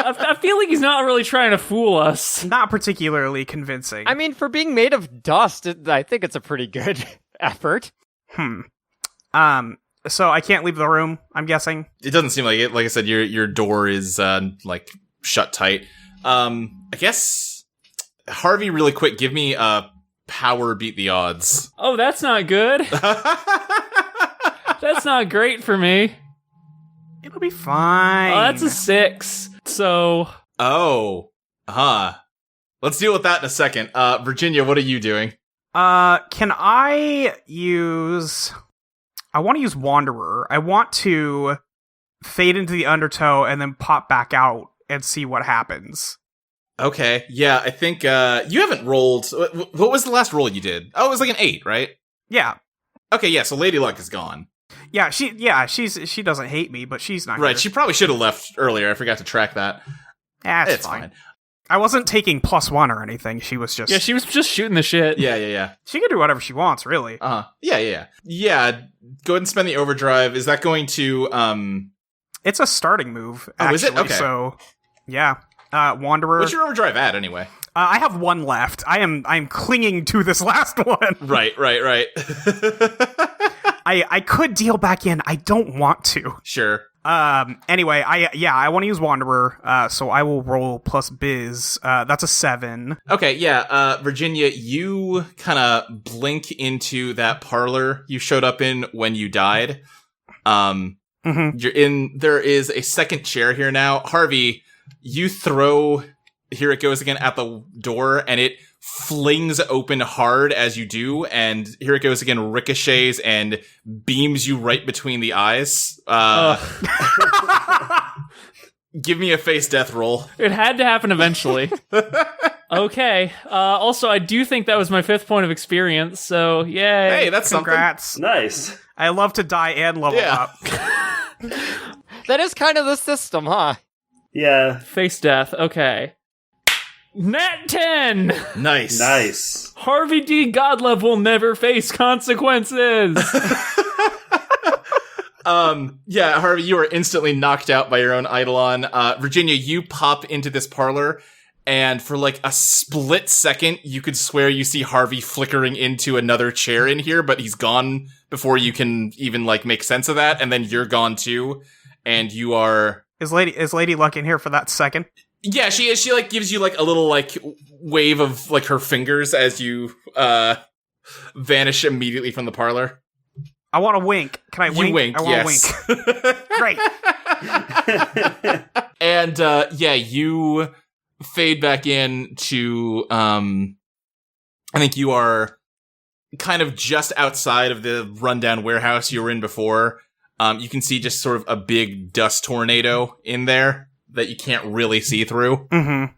I feel like he's not really trying to fool us. Not particularly convincing. I mean, for being made of dust, I think it's a pretty good effort. So I can't leave the room, I'm guessing? It doesn't seem like it. Like I said, your door is, shut tight. I guess, Harvey, really quick, give me a power beat the odds. Oh, that's not good. That's not great for me. It'll be fine. Oh, that's a 6. So... Oh. Let's deal with that in a second. Virginia, what are you doing? Can I use... I want to use Wanderer. I want to fade into the undertow and then pop back out and see what happens. Okay, yeah, I think, you haven't rolled... What was the last roll you did? Oh, it was like an 8, right? Yeah. Okay, yeah, so Lady Luck is gone. Yeah, she doesn't hate me, but she's not Right, here. she probably should have left earlier. I forgot to track that. It's fine. I wasn't taking +1 or anything. She was just... Yeah, she was just shooting the shit. Yeah. She can do whatever she wants, really. Yeah. Yeah, go ahead and spend the overdrive. Is that going to, It's a starting move, actually. Oh, is it? Okay. So, yeah. Wanderer... What's your overdrive at, anyway? I have 1 left. I'm clinging to this last one. Right. I could deal back in. I don't want to. Sure. Anyway, I want to use Wanderer, so I will roll plus Biz. That's a 7. Okay, yeah, Virginia, you kind of blink into that parlor you showed up in when you died. You're in, there is a second chair here now. Harvey, you throw, here it goes again at the door, and it flings open hard as you do, and here it goes again, ricochets and beams you right between the eyes. Give me a face death roll. It had to happen eventually. Okay. Also, I do think that was my 5th point of experience, so yay. Hey, that's Congrats. something. Nice. I love to die and level up. That is kind of the system, huh? Yeah. Face death, okay. Nat 10! Nice. Harvey D. Godlove will never face consequences! Yeah, Harvey, you are instantly knocked out by your own Eidolon. Virginia, you pop into this parlor, and for like a split second, you could swear you see Harvey flickering into another chair in here, but he's gone before you can even like make sense of that, and then you're gone too, and you are... Is Lady Luck in here for that second? Yeah, she is. She like gives you like a little like wave of like her fingers as you vanish immediately from the parlor. I want to wink. Can I wink? You wink, I want yes. to wink. Great. And, you fade back in to, I think you are kind of just outside of the rundown warehouse you were in before. You can see just sort of a big dust tornado in there that you can't really see through. Mm-hmm.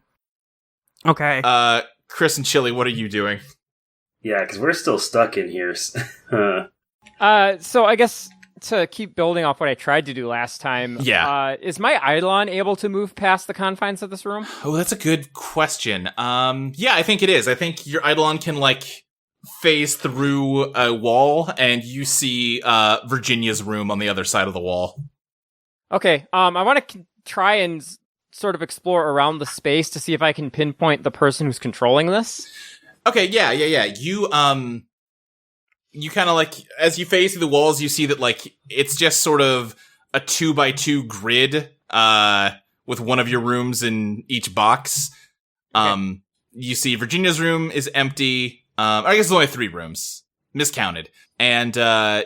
Okay. Chris and Chili, what are you doing? Yeah, because we're still stuck in here. So I guess to keep building off what I tried to do last time, is my Eidolon able to move past the confines of this room? Oh, that's a good question. Yeah, I think it is. I think your Eidolon can, phase through a wall, and you see Virginia's room on the other side of the wall. Okay, I want to try and sort of explore around the space to see if I can pinpoint the person who's controlling this. Okay, yeah. You kind of as you phase through the walls, you see that it's just sort of a 2x2 grid with one of your rooms in each box. Okay. You see Virginia's room is empty. I guess there's only 3 rooms, miscounted. And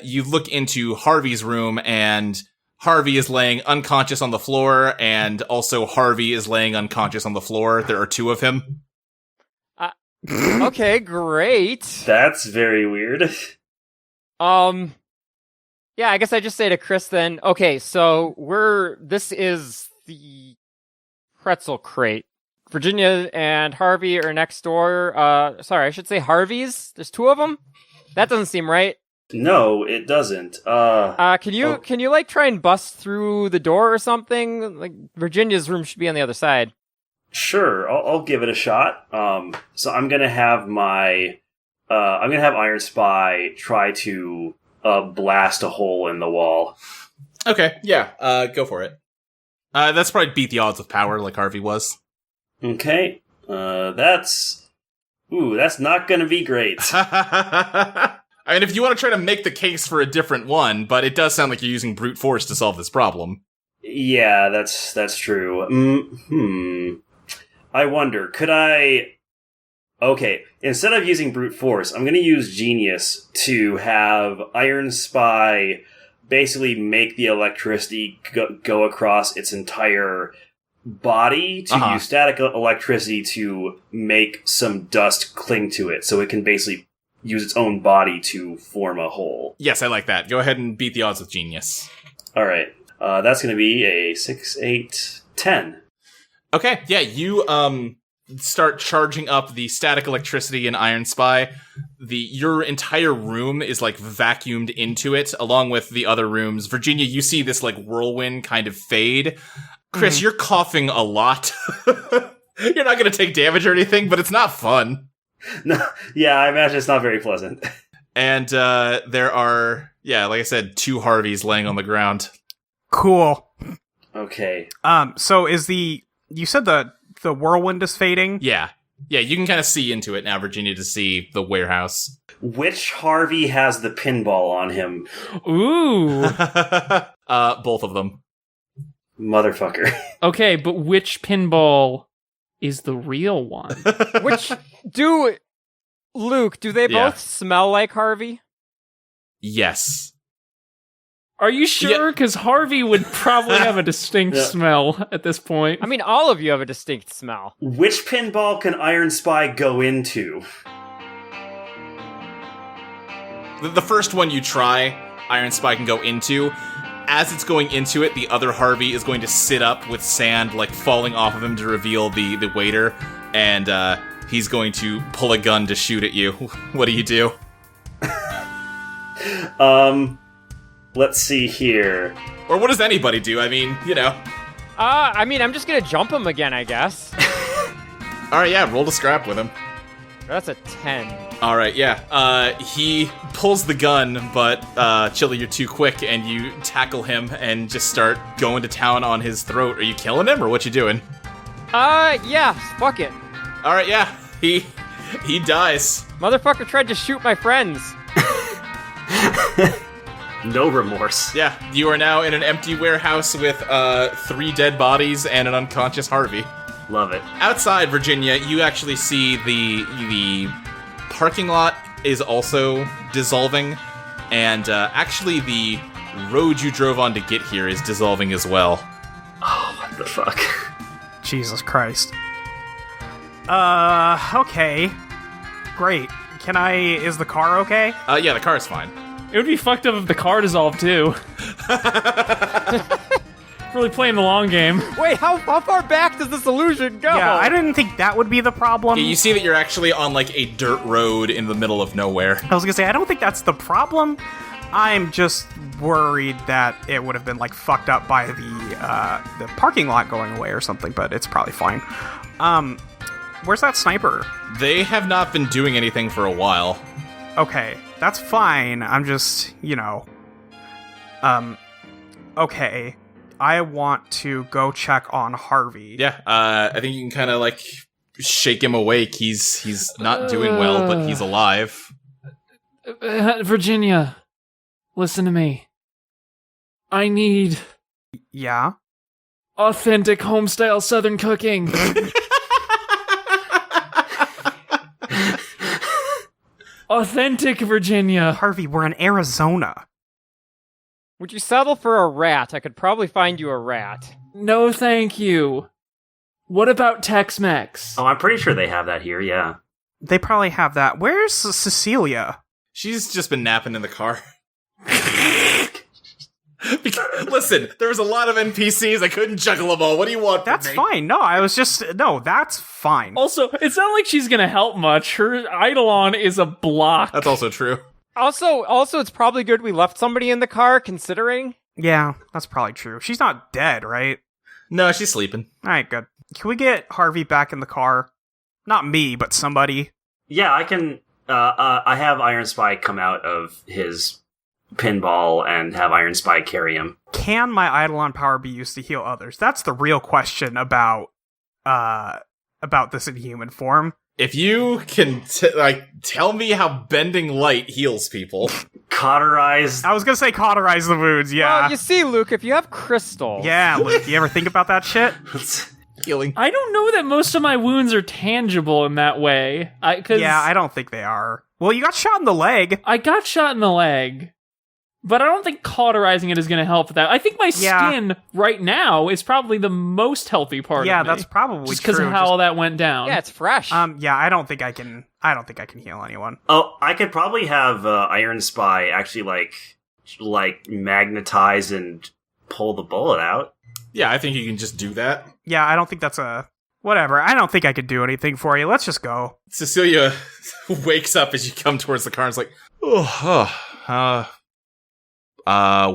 you look into Harvey's room, and Harvey is laying unconscious on the floor, and also Harvey is laying unconscious on the floor. There are 2 of him. Okay, great. That's very weird. Yeah, I guess I just say to Chris then, okay, so this is the pretzel crate. Virginia and Harvey are next door. Sorry, I should say Harvey's. There's 2 of them? That doesn't seem right. No, it doesn't. Can you try and bust through the door or something? Virginia's room should be on the other side. Sure, I'll give it a shot. So I'm gonna have Iron Spy try to blast a hole in the wall. Okay, yeah, go for it. That's probably beat the odds with power, like Harvey was. Okay, that's not gonna be great. I mean, if you want to try to make the case for a different one, but it does sound like you're using brute force to solve this problem. Yeah, that's true. I wonder, could I... Okay, instead of using brute force, I'm going to use genius to have Iron Spy basically make the electricity go across its entire body to use static electricity to make some dust cling to it, so it can basically use its own body to form a hole. Yes, I like that. Go ahead and beat the odds with genius. Alright, that's going to be a 6, 8, 10. Okay, yeah, you start charging up the static electricity in Iron Spy. Your entire room is vacuumed into it, along with the other rooms. Virginia, you see this whirlwind kind of fade. Chris, you're coughing a lot. You're not going to take damage or anything, but it's not fun. No, yeah, I imagine it's not very pleasant. And there are, like I said, 2 Harveys laying on the ground. Cool. Okay. So you said the whirlwind is fading? Yeah. Yeah, you can kind of see into it now, Virginia, to see the warehouse. Which Harvey has the pinball on him? Ooh. Both of them. Motherfucker. Okay, but which pinball is the real one? Luke, do they both smell like Harvey? Yes. Are you sure? Because Harvey would probably have a distinct smell at this point. I mean, all of you have a distinct smell. Which pinball can Iron Spy go into? The first one you try, Iron Spy can go into. As it's going into it, the other Harvey is going to sit up with sand falling off of him to reveal the waiter, and he's going to pull a gun to shoot at you. What do you do? Let's see here. Or what does anybody do? I mean, I'm just gonna jump him again, I guess. Alright, yeah, roll to scrap with him. That's a 10. Alright, yeah. He pulls the gun, but, Chili, you're too quick, and you tackle him and just start going to town on his throat. Are you killing him, or what you doing? Yeah, fuck it. Alright, yeah. He dies. Motherfucker tried to shoot my friends. No remorse. Yeah, you are now in an empty warehouse with 3 dead bodies and an unconscious Harvey. Love it. Outside Virginia, you actually see the parking lot is also dissolving, and actually the road you drove on to get here is dissolving as well. Oh, The fuck? Jesus Christ. Okay. Great. Is the car okay? Yeah, the car's fine. It would be fucked up if the car dissolved too. Really playing the long game. Wait, how far back does this illusion go? Yeah, I didn't think that would be the problem. Yeah, you see that you're actually on like a dirt road in the middle of nowhere. I was gonna say, I don't think that's the problem. I'm just worried that it would have been like fucked up by the parking lot going away or something, but it's probably fine. Where's that sniper? They have not been doing anything for a while. Okay, that's fine. I'm just, okay. I want to go check on Harvey. Yeah, I think you can kind of like shake him awake. He's not doing well, but he's alive. Virginia, listen to me. I need Yeah? authentic homestyle Southern cooking. Authentic Virginia. Harvey, we're in Arizona. Would you settle for a rat? I could probably find you a rat. No, thank you. What about Tex-Mex? Oh, I'm pretty sure they have that here, yeah. They probably have that. Where's Cecilia? She's just been napping in the car. Listen, there was a lot of NPCs. I couldn't juggle them all. What do you want from That's me? fine. No, that's fine. Also, it's not like she's gonna help much. Her Eidolon is a block. That's also true. Also, it's probably good we left somebody in the car, considering. Yeah, that's probably true. She's not dead, right? No, she's sleeping. Alright, good. Can we get Harvey back in the car? Not me, but somebody. Yeah, I can. I have Iron Spy come out of his pinball and have Iron Spy carry him. Can my Eidolon power be used to heal others? That's the real question about this in human form. If you can tell me how bending light heals people. Cauterize. I was gonna say cauterize the wounds, yeah. Well, you see, Luke, if you have crystals. Yeah, Luke, you ever think about that shit? Healing. I don't know that most of my wounds are tangible in that way. Yeah, I don't think they are. Well, you got shot in the leg. I got shot in the leg, but I don't think cauterizing it is going to help with that. I think my skin right now is probably the most healthy part of me. Yeah, that's probably just because of how all that went down. Yeah, it's fresh. Yeah, I don't think I can heal anyone. Oh, I could probably have Iron Spy actually like magnetize and pull the bullet out. Yeah, I think you can just do that. Yeah, I don't think that's whatever. I don't think I could do anything for you. Let's just go. Cecilia wakes up as you come towards the car and is like,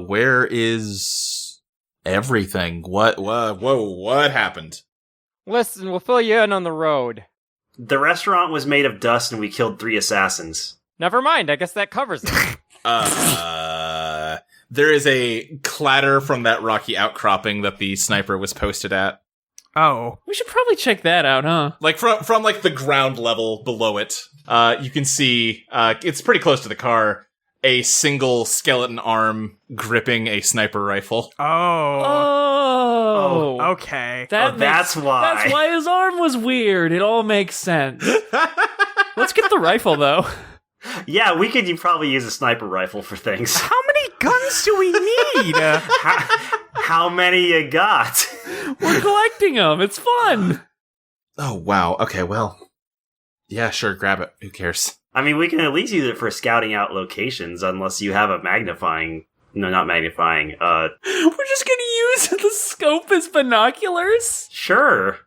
where is everything? What happened? Listen, we'll fill you in on the road. The restaurant was made of dust and we killed 3 assassins. Never mind, I guess that covers it. There is a clatter from that rocky outcropping that the sniper was posted at. Oh. We should probably check that out, huh? Like from like the ground level below it. You can see it's pretty close to the car. A single skeleton arm gripping a sniper rifle. Oh. Okay. That's why. That's why his arm was weird. It all makes sense. Let's get the rifle, though. Yeah, we could probably use a sniper rifle for things. How many guns do we need? How many you got? We're collecting them. It's fun. Oh, wow. Okay, well. Yeah, sure, grab it. Who cares? I mean, we can at least use it for scouting out locations, unless you have a magnifying... No, not magnifying. We're just gonna use the scope as binoculars? Sure.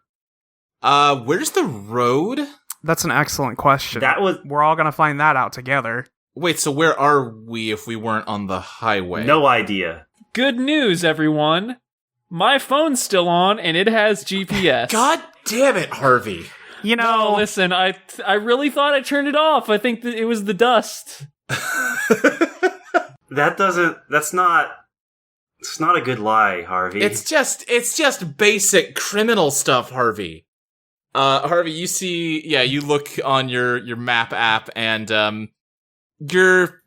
Where's the road? That's an excellent question. We're all gonna find that out together. Wait, so where are we if we weren't on the highway? No idea. Good news, everyone. My phone's still on, and it has GPS. God damn it, Harvey. You know... No, listen, I really thought I turned it off. I think that it was the dust. It's not a good lie, Harvey. It's just basic criminal stuff, Harvey. Harvey, you see, you look on your map app and, you're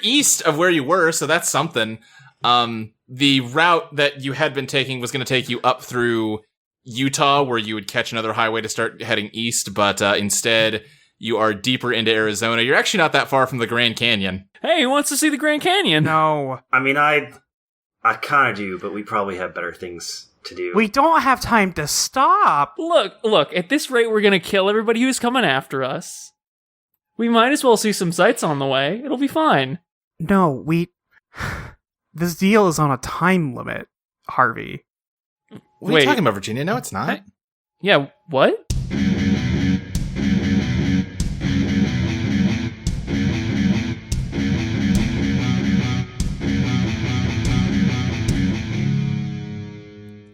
east of where you were, so that's something. The route that you had been taking was going to take you up through Utah, where you would catch another highway to start heading east, but instead you are deeper into Arizona. You're actually not that far from the Grand Canyon. Hey, who wants to see the Grand Canyon? No. I mean, I kind of do, but we probably have better things to do. We don't have time to stop. Look, at this rate, we're gonna kill everybody who's coming after us. We might as well see some sights on the way. It'll be fine. No, this deal is on a time limit, Harvey. What are Wait. you talking about, Virginia? No, it's not. Yeah, what?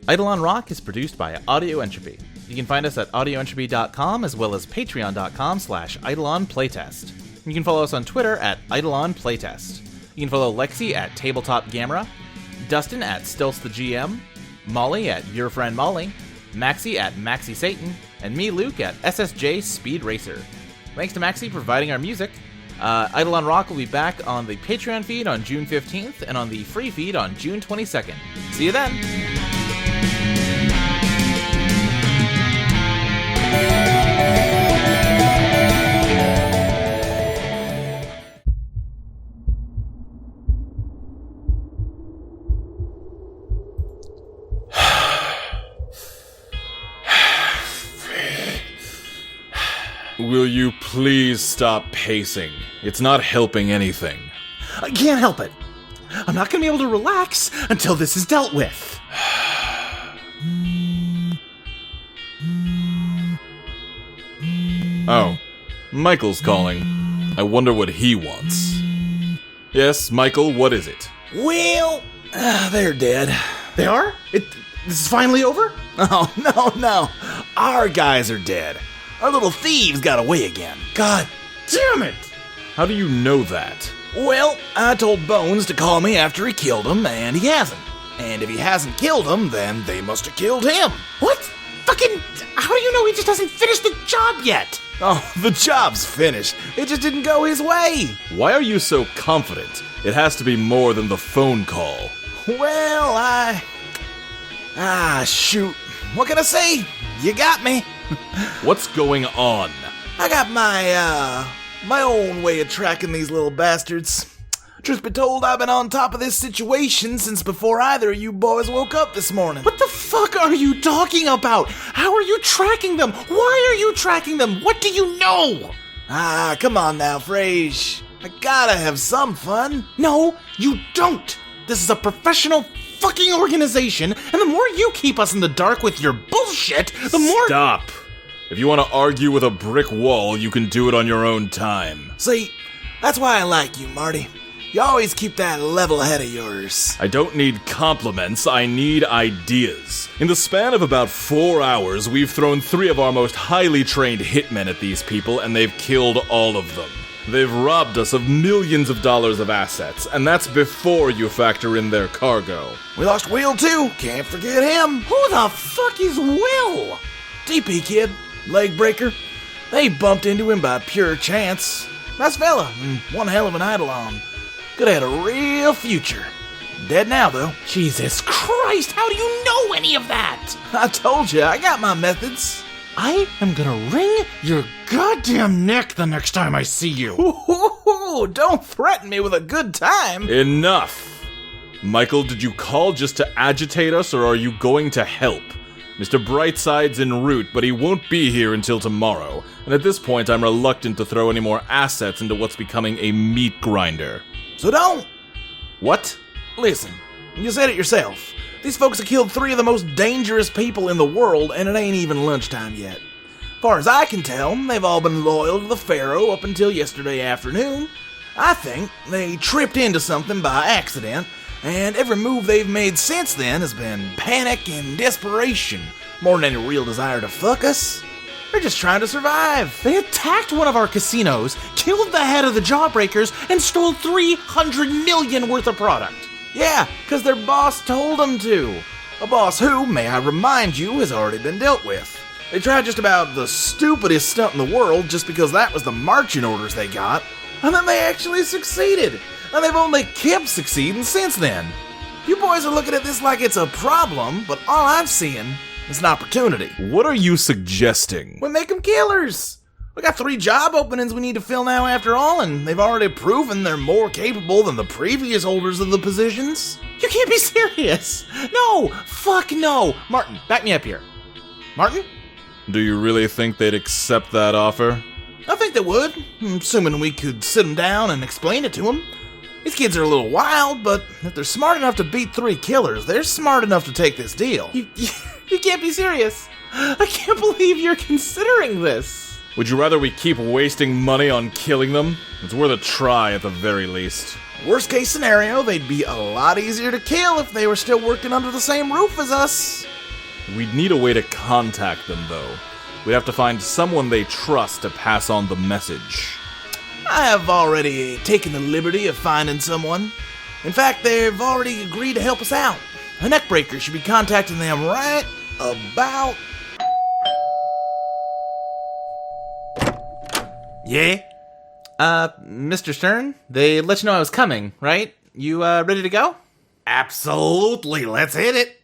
Eidolon Rock is produced by Audio Entropy. You can find us at audioentropy.com as well as patreon.com/EidolonPlaytest. You can follow us on Twitter at EidolonPlaytest. You can follow Lexi at Tabletop Gamera, Dustin at Stilts the GM, Molly at Your Friend Molly, Maxie at Maxie Satan, and me, Luke, at SSJ Speed Racer. Thanks to Maxie providing our music. Eidolon Rock will be back on the Patreon feed on June 15th and on the free feed on June 22nd. See you then! Will you please stop pacing? It's not helping anything. I can't help it. I'm not going to be able to relax until this is dealt with. Oh, Michael's calling. I wonder what he wants. Yes, Michael, what is it? Well, they're dead. They are? This is finally over? Oh, no. Our guys are dead. Our little thieves got away again. God damn it! How do you know that? Well, I told Bones to call me after he killed him, and he hasn't. And if he hasn't killed him, then they must have killed him. What? Fucking, how do you know he just hasn't finished the job yet? Oh, the job's finished. It just didn't go his way. Why are you so confident? It has to be more than the phone call. Well, shoot. What can I say? You got me. What's going on? I got my own way of tracking these little bastards. Truth be told, I've been on top of this situation since before either of you boys woke up this morning. What the fuck are you talking about? How are you tracking them? Why are you tracking them? What do you know? Come on now, Frage. I gotta have some fun. No, you don't. This is a professional fucking organization, and the more you keep us in the dark with your bullshit, the more— Stop! If you want to argue with a brick wall, you can do it on your own time. See, that's why I like you, Marty. You always keep that level head of yours. I don't need compliments, I need ideas. In the span of about 4 hours, we've thrown 3 of our most highly trained hitmen at these people, and they've killed all of them. They've robbed us of millions of dollars of assets, and that's before you factor in their cargo. We lost Will, too. Can't forget him. who the fuck is Will? DP kid, leg breaker. They bumped into him by pure chance. Nice fella, and one hell of an Eidolon. Could have had a real future. Dead now, though. Jesus Christ, how do you know any of that? I told you, I got my methods. I am gonna wring your goddamn neck the next time I see you. Ooh, don't threaten me with a good time. Enough! Michael, did you call just to agitate us, or are you going to help? Mr. Brightside's en route, but he won't be here until tomorrow, and at this point I'm reluctant to throw any more assets into what's becoming a meat grinder. So don't. What? Listen, you said it yourself. These folks have killed 3 of the most dangerous people in the world, and it ain't even lunchtime yet. Far as I can tell, they've all been loyal to the Pharaoh up until yesterday afternoon. I think they tripped into something by accident, and every move they've made since then has been panic and desperation, more than any real desire to fuck us. They're just trying to survive. They attacked one of our casinos, killed the head of the Jawbreakers, and stole $300 million worth of product. Yeah, because their boss told them to. A boss who, may I remind you, has already been dealt with. They tried just about the stupidest stunt in the world just because that was the marching orders they got, and then they actually succeeded, and they've only kept succeeding since then. You boys are looking at this like it's a problem, but all I'm seeing is an opportunity. What are you suggesting? We make them killers. We got 3 job openings we need to fill now after all, and they've already proven they're more capable than the previous holders of the positions. You can't be serious. No, fuck no. Martin, back me up here. Martin? Do you really think they'd accept that offer? I think they would, assuming we could sit them down and explain it to them. These kids are a little wild, but if they're smart enough to beat 3 killers, they're smart enough to take this deal. You can't be serious. I can't believe you're considering this. Would you rather we keep wasting money on killing them? It's worth a try at the very least. Worst case scenario, they'd be a lot easier to kill if they were still working under the same roof as us. We'd need a way to contact them, though. We'd have to find someone they trust to pass on the message. I have already taken the liberty of finding someone. In fact, they've already agreed to help us out. A neckbreaker should be contacting them right about... Yeah? Mr. Stern, they let you know I was coming, right? You, ready to go? Absolutely, let's hit it.